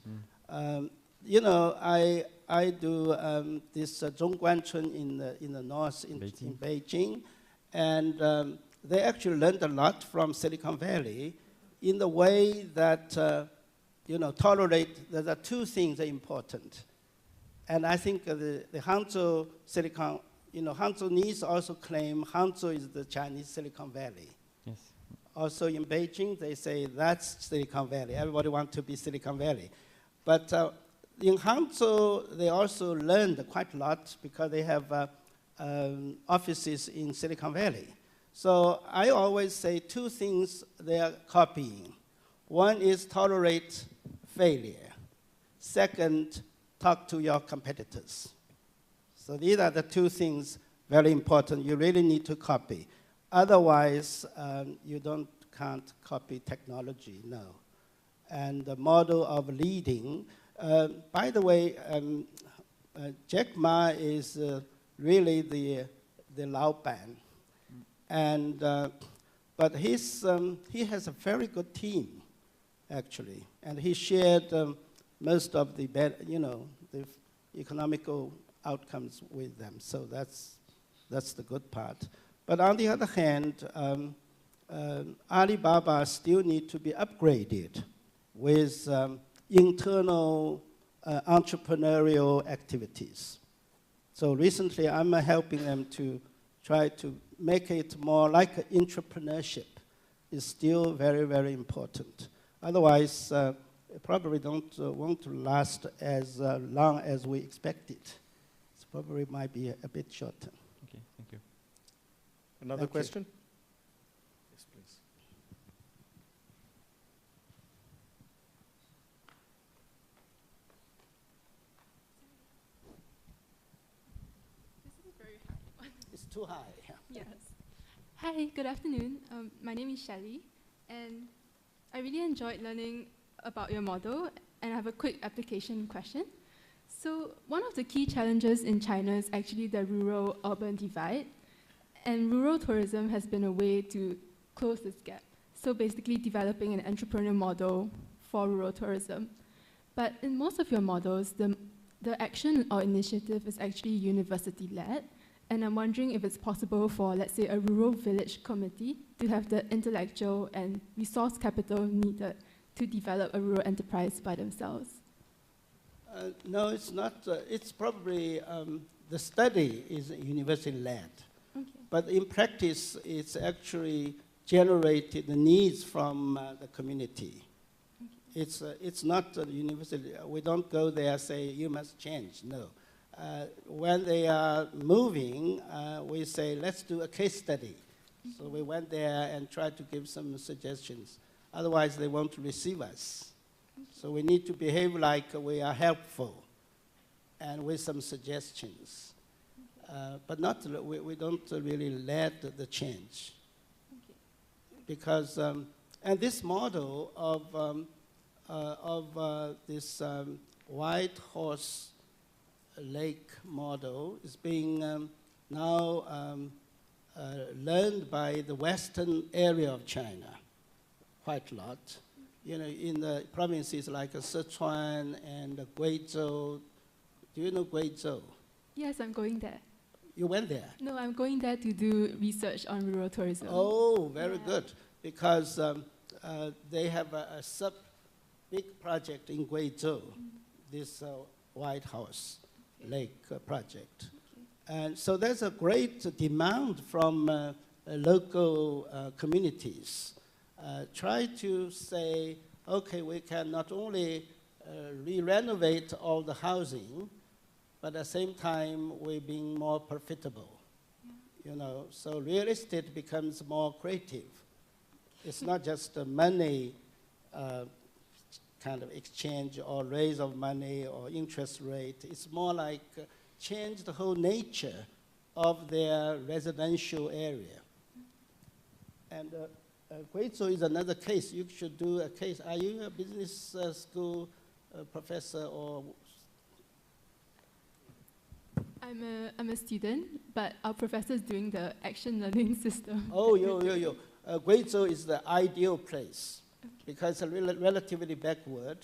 You know, I do this Zhongguanchun in the north in Beijing, and they actually learned a lot from Silicon Valley in the way that you know, tolerate. There are two things that are important, and I think the Hangzhou Silicon, you know, Hangzhounese also claim Hangzhou is the Chinese Silicon Valley. Yes. Also in Beijing, they say that's Silicon Valley. Everybody wants to be Silicon Valley. But in Hangzhou, they also learned quite a lot because they have offices in Silicon Valley. So I always say two things they are copying. One is tolerate failure. Second, talk to your competitors. So these are the two things very important. You really need to copy. Otherwise, you can't copy technology, no. And the model of leading, by the way, Jack Ma is really the Laoban. And, but he has a very good team, actually. And he shared most of the, you know, the economical outcomes with them. So that's the good part. But on the other hand, Alibaba still need to be upgraded with internal entrepreneurial activities. So recently, I'm helping them to try to make it more like entrepreneurship. It's still very, very important. Otherwise, it probably don't want to last as long as we expected. It probably might be a bit shorter. Okay, thank you. Another question? Yes, please. This is a very high one. It's too high. Yes. Hi, good afternoon. My name is Shelley, and I really enjoyed learning about your model, and I have a quick application question. So one of the key challenges in China is actually the rural-urban divide, and rural tourism has been a way to close this gap. So basically developing an entrepreneurial model for rural tourism. But in most of your models, the action or initiative is actually university-led, and I'm wondering if it's possible for, let's say, a rural village committee to have the intellectual and resource capital needed to develop a rural enterprise by themselves. No, it's not. It's probably the study is university-led. Okay. But in practice, it's actually generated the needs from the community. Okay. It's not the university. We don't go there and say, you must change. No. When they are moving, we say, let's do a case study. So we went there and tried to give some suggestions. Otherwise, they won't receive us. So we need to behave like we are helpful and with some suggestions. But not, we don't really lead the change. Okay. Because, and this model of this white horse lake model is being now learned by the western area of China quite a lot. You know, in the provinces like Sichuan and Guizhou. Do you know Guizhou? Yes, I'm going there. You went there? No, I'm going there to do research on rural tourism. Oh, very good. Because they have a big project in Guizhou, this White House Lake project. Okay. And so there's a great demand from local communities. Try to say, okay, we can not only re-renovate all the housing, but at the same time, we're being more profitable. Yeah. You know, so real estate becomes more creative. It's not just a money kind of exchange or raise of money or interest rate. It's more like change the whole nature of their residential area. And Guizhou is another case. You should do a case. Are you a business school professor or? I'm a student, but our professor is doing the action learning system. Oh, Guizhou is the ideal place because it's relatively backward,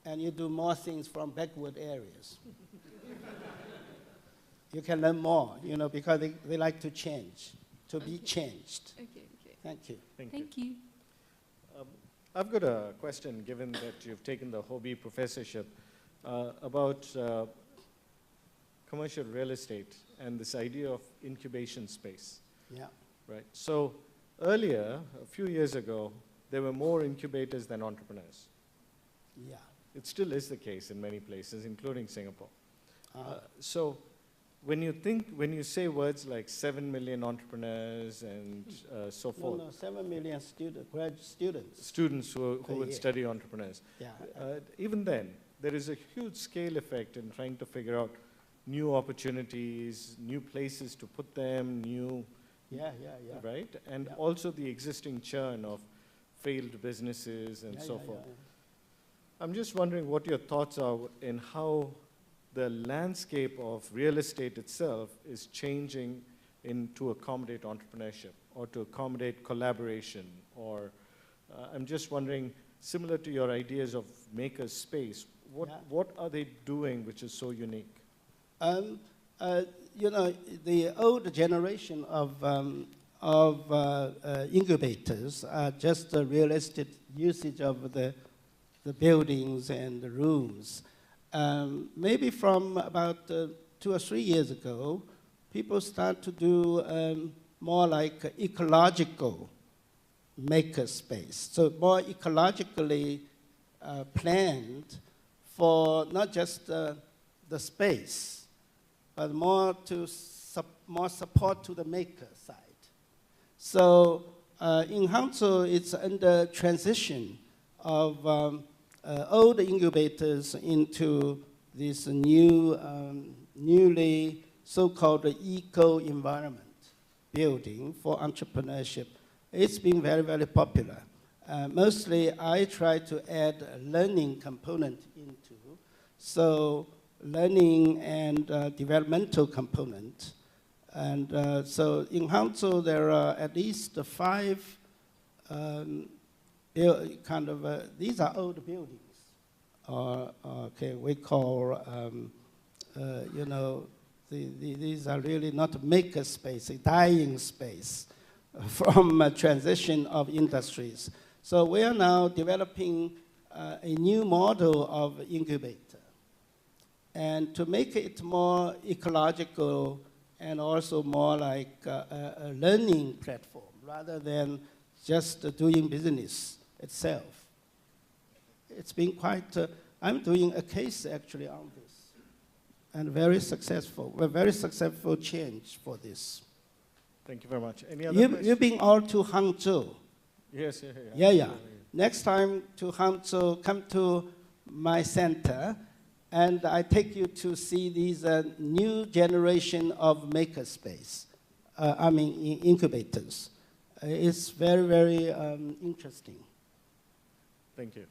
and you do more things from backward areas. You can learn more, you know, because they like to change, to be changed. Okay. Thank you. Thank you. I've got a question, given that you've taken the Hobby Professorship, about commercial real estate and this idea of incubation space. Yeah. Right. So earlier, a few years ago, there were more incubators than entrepreneurs. Yeah. It still is the case in many places, including Singapore. So when you say words like 7 million entrepreneurs and so forth. No, 7 million graduate students. Students who would study entrepreneurs. Yeah. Even then, there is a huge scale effect in trying to figure out new opportunities, new places to put them, right? And also the existing churn of failed businesses and so forth. I'm just wondering what your thoughts are in how the landscape of real estate itself is changing to accommodate entrepreneurship or to accommodate collaboration, or I'm just wondering, similar to your ideas of maker space, what are they doing which is so unique? You know, the old generation of incubators are just the real estate usage of the buildings and the rooms. Maybe from about 2 or 3 years ago, people start to do more like ecological maker space. So more ecologically planned for not just the space, but more support to the maker side. So in Hangzhou, it's under transition of old incubators into this newly so-called eco-environment building for entrepreneurship. It's been very, very popular. Mostly, I try to add a learning component into. So learning and developmental component. And so in Hangzhou, there are at least 5 these are old buildings. We call, you know, these are really not maker space, a dying space from a transition of industries. So we are now developing a new model of incubator. And to make it more ecological and also more like a learning platform rather than just doing business itself. It's been quite, I'm doing a case actually on this, and very successful, a very successful change for this. Thank you very much. Any other questions? You've been all to Hangzhou. Yes, Yeah. Next time to Hangzhou, come to my center, and I take you to see these new generation of makerspace, incubators. It's very, very interesting. Thank you.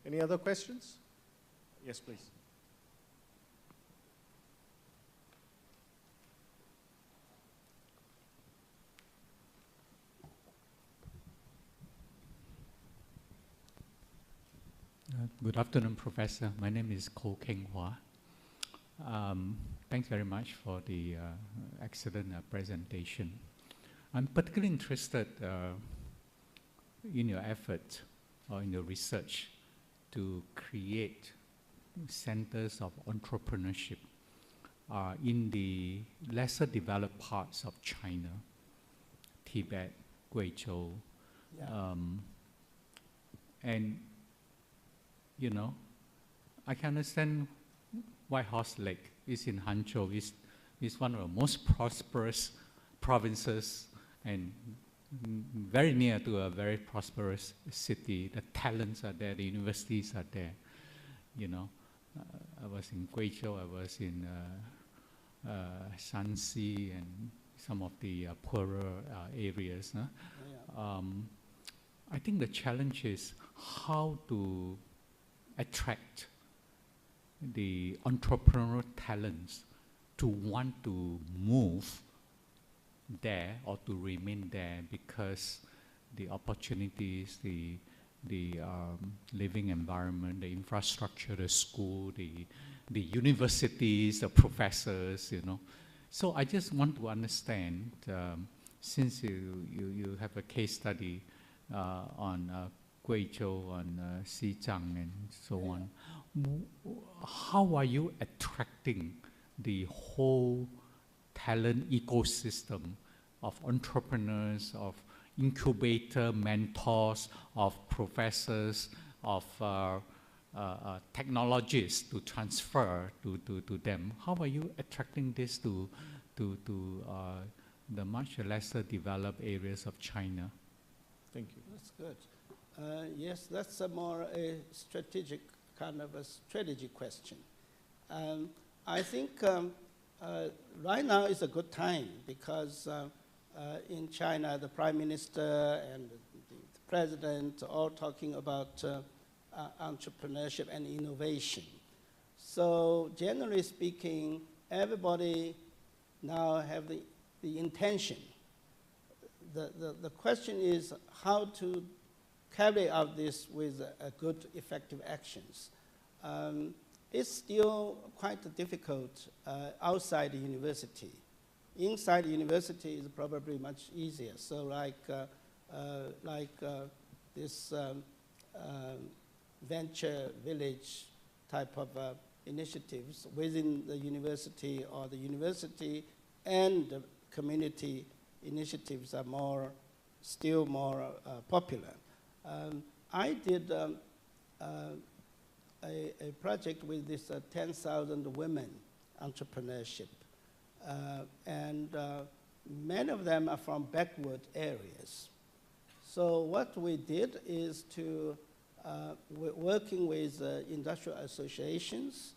Any other questions? Yes, please. Good afternoon, Professor. My name is Ko Keng Hua. Thanks very much for the excellent presentation. I'm particularly interested in your effort or in your research to create centers of entrepreneurship in the lesser developed parts of China, Tibet, Guizhou, and you know, I can understand why Horse Lake is in Hangzhou, is one of the most prosperous provinces and very near to a very prosperous city. The talents are there, the universities are there. You know, I was in Guizhou, I was in Shanxi and some of the poorer areas. I think the challenge is how to attract the entrepreneurial talents to want to move there or to remain there, because the opportunities, the living environment, the infrastructure, the school, the universities, the professors, you know. So I just want to understand, since you have a case study on Guizhou, on Xizang and so on, how are you attracting the whole talent ecosystem of entrepreneurs, of incubator mentors, of professors, of technologists to transfer to them? How are you attracting this to the much lesser developed areas of China? Thank you. That's good. Yes, that's a more strategic kind of a strategy question. I think right now is a good time because in China, the Prime Minister and the President are all talking about entrepreneurship and innovation. So generally speaking, everybody now have the intention. The question is how to carry out this with good, effective actions. It's still quite difficult outside the university. Inside the university is probably much easier. So like this venture village type of initiatives within the university, or the university and the community initiatives are still more popular. I did a project with this 10,000 women entrepreneurship, and many of them are from backward areas. So what we did is to working with industrial associations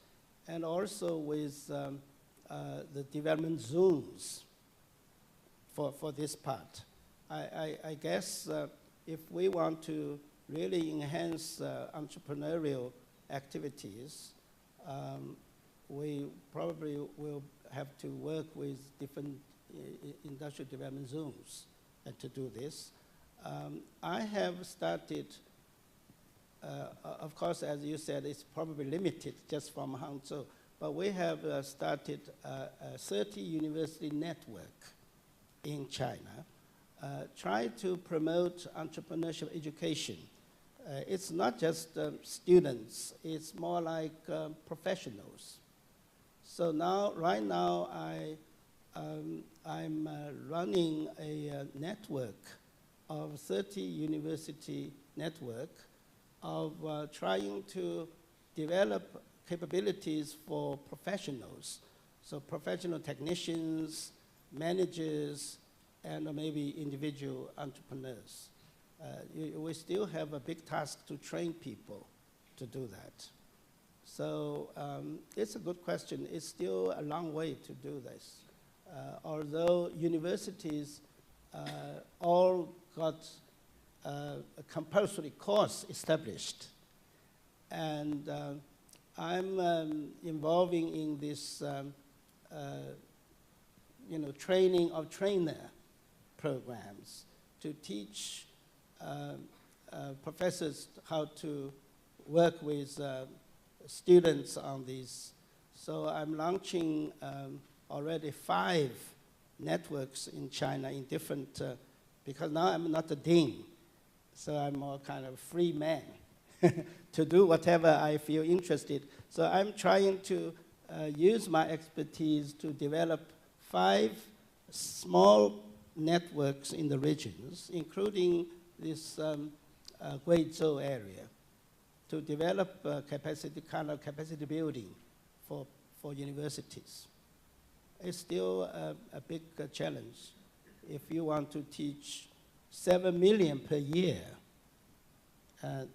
and also with the development zones for this part. I guess if we want to really enhance entrepreneurial activities, we probably will have to work with different industrial development zones to do this. I have started, of course, as you said, it's probably limited just from Hangzhou, but we have started a 30 university network in China, try to promote entrepreneurship education. It's not just students, it's more like professionals. So now, right now, I'm running a network of 30 university network of trying to develop capabilities for professionals. So professional technicians, managers, and maybe individual entrepreneurs. We still have a big task to train people to do that. So it's a good question. It's still a long way to do this. Although universities all got a compulsory course established, and I'm involving in this training of trainer programs to teach professors how to work with students on this. So I'm launching already 5 networks in China in different, because now I'm not a dean, so I'm more kind of free man to do whatever I feel interested. So I'm trying to use my expertise to develop 5 small networks in the regions, including this Guizhou area, to develop capacity building for universities. It's still a big challenge. If you want to teach 7 million per year,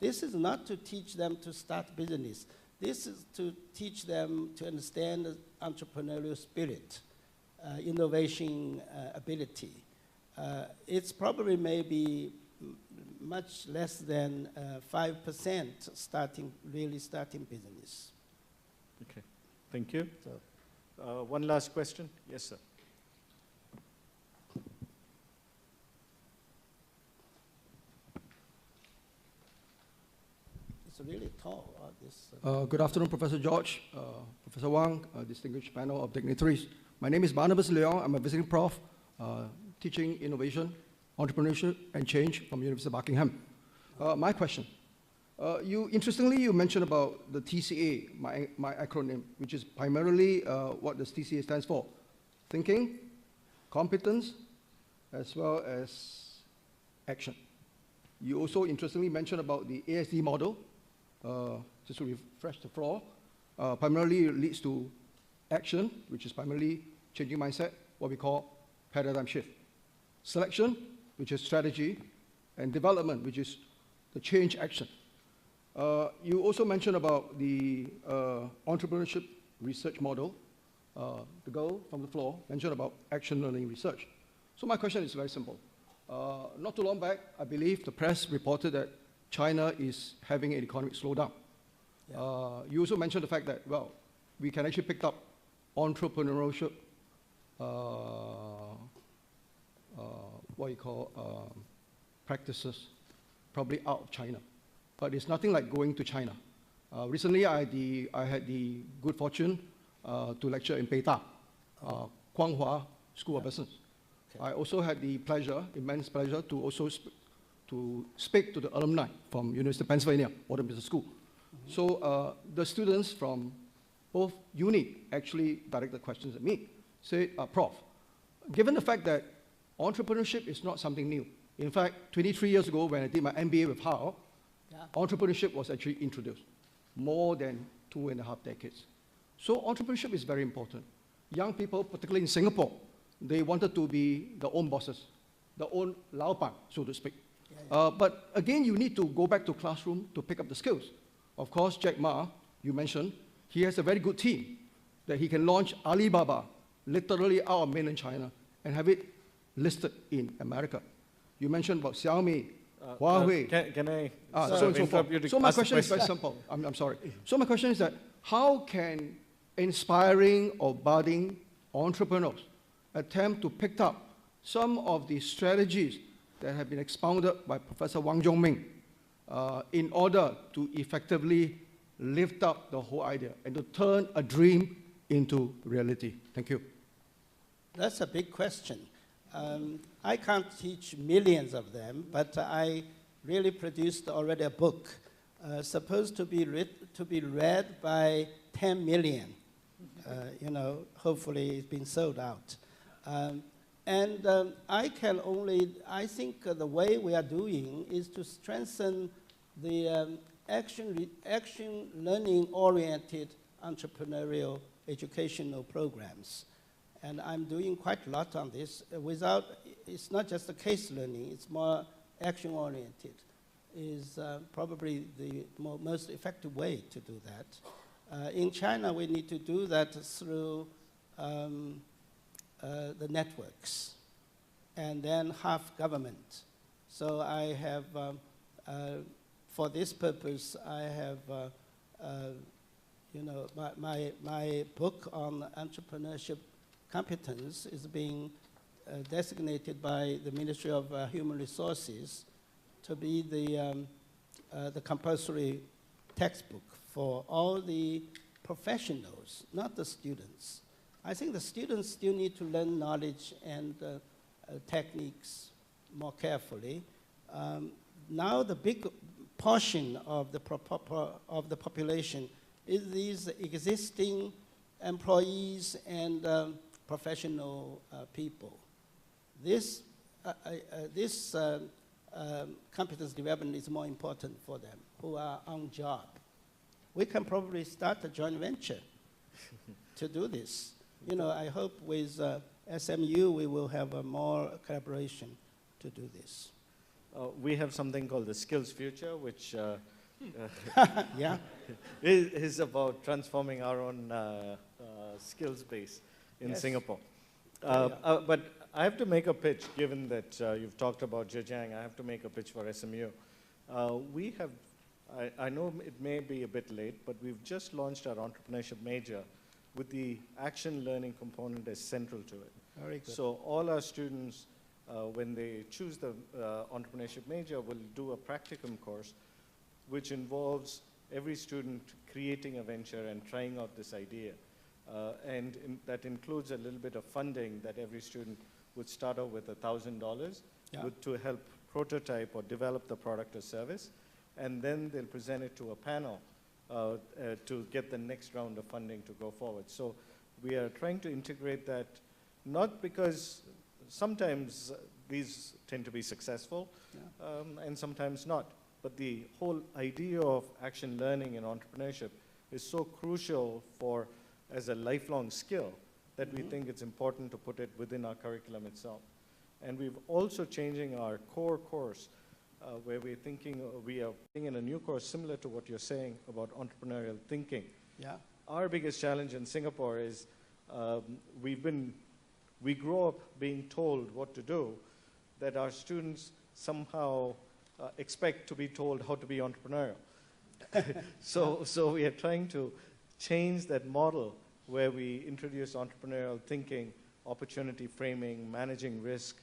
this is not to teach them to start business. This is to teach them to understand the entrepreneurial spirit, innovation ability. It's probably maybe much less than 5% really starting business. Okay, thank you. So, One last question. Yes, sir. it's really tall, this. Good afternoon, Professor George, Professor Wang, distinguished panel of dignitaries. My name is Barnabas Leong. I'm a visiting prof, teaching innovation, entrepreneurship, and change from University of Buckingham. My question, interestingly, you mentioned about the TCA, my acronym, which is primarily what the TCA stands for: thinking, competence, as well as action. You also interestingly mentioned about the ASD model, just to refresh the floor, primarily leads to action, which is primarily changing mindset, what we call paradigm shift. Selection, which is strategy, and development, which is the change action. You also mentioned about the entrepreneurship research model. The girl from the floor mentioned about action learning research. So my question is very simple. Not too long back, I believe the press reported that China is having an economic slowdown. Yeah. You also mentioned the fact that, well, we can actually pick up entrepreneurship, what you call practices, probably out of China. But it's nothing like going to China. Recently, I had the good fortune to lecture in Peita, Guanghua School of Business. Okay. I also had the pleasure, immense pleasure, to also speak to the alumni from University of Pennsylvania, Wharton Business School. Mm-hmm. So the students from both uni actually directed questions at me. Say, Prof, given the fact that entrepreneurship is not something new. In fact, 23 years ago when I did my MBA with Howe, entrepreneurship was actually introduced more than 2.5 decades. So entrepreneurship is very important. Young people, particularly in Singapore, they wanted to be their own bosses, their own laoban, so to speak. But again, you need to go back to classroom to pick up the skills. Of course, Jack Ma, you mentioned, he has a very good team that he can launch Alibaba literally out of mainland China and have it listed in America. You mentioned about Xiaomi, Huawei. Can I so and so forth. So my question is very simple. I'm sorry. So my question is that how can inspiring or budding entrepreneurs attempt to pick up some of the strategies that have been expounded by Professor Wang Zhongming in order to effectively lift up the whole idea and to turn a dream into reality? Thank you. That's a big question. I can't teach millions of them, but I really produced already a book supposed to be read by 10 million. You know, hopefully it's been sold out. I think the way we are doing is to strengthen the action learning oriented entrepreneurial educational programs. And I'm doing quite a lot on this. It's not just the case learning, it's more action oriented is probably the most effective way to do that. In China, we need to do that through the networks, and then half government. So I have, for this purpose, I have, my book on entrepreneurship competence is being designated by the Ministry of Human Resources to be the compulsory textbook for all the professionals, not the students. I think the students still need to learn knowledge and techniques more carefully. Now the big portion of the population is these existing employees and professional people. This competence development is more important for them who are on job. We can probably start a joint venture to do this. You know, I hope with SMU we will have more collaboration to do this. We have something called the Skills Future, which Yeah. is about transforming our own skills base in Yes. Singapore. Yeah. But I have to make a pitch, given that you've talked about Zhejiang, I have to make a pitch for SMU. We have, I know it may be a bit late, but we've just launched our entrepreneurship major with the action learning component as central to it. Very good. So all our students, when they choose the entrepreneurship major, will do a practicum course, which involves every student creating a venture and trying out this idea. That includes a little bit of funding that every student would start out with $1,000 Yeah. to help prototype or develop the product or service. And then they'll present it to a panel to get the next round of funding to go forward. So we are trying to integrate that, not because sometimes these tend to be successful, Yeah. and sometimes not. But the whole idea of action learning and entrepreneurship is so crucial as a lifelong skill that we think it's important to put it within our curriculum itself. And we've also changing our core course, where we're thinking, we are putting in a new course similar to what you're saying about entrepreneurial thinking. Yeah. Our biggest challenge in Singapore is we grow up being told what to do, that our students somehow expect to be told how to be entrepreneurial. So we are trying to change that model where we introduce entrepreneurial thinking, opportunity framing, managing risk,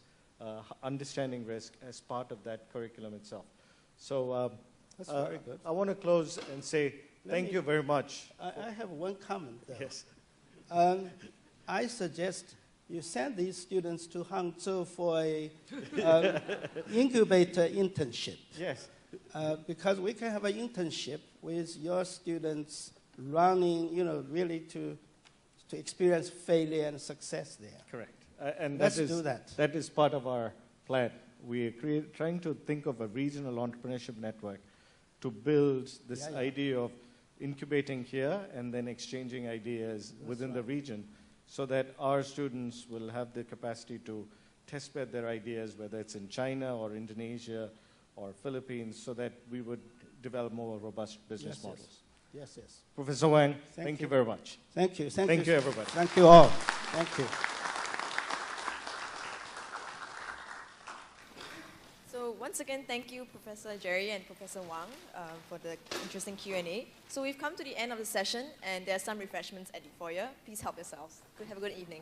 understanding risk as part of that curriculum itself. So That's very good. I want to close and say thank you very much. I have one comment though. Yes. I suggest you send these students to Hangzhou for a incubator internship. Yes. Because we can have an internship with your students running, you know, really to experience failure and success there. Correct. And Let's do that. That is part of our plan. We are trying to think of a regional entrepreneurship network to build this idea of incubating here and then exchanging ideas within the region, so that our students will have the capacity to test bed their ideas, whether it's in China or Indonesia or Philippines, so that we would develop more robust business models. Yes, yes. Professor Wang, Thank thank you. you very much. Thank you. Thank you, everybody. Thank you all. Thank you. So once again, thank you, Professor Jerry and Professor Wang, for the interesting Q&A. So we've come to the end of the session, and there are some refreshments at the foyer. Please help yourselves. Have a good evening.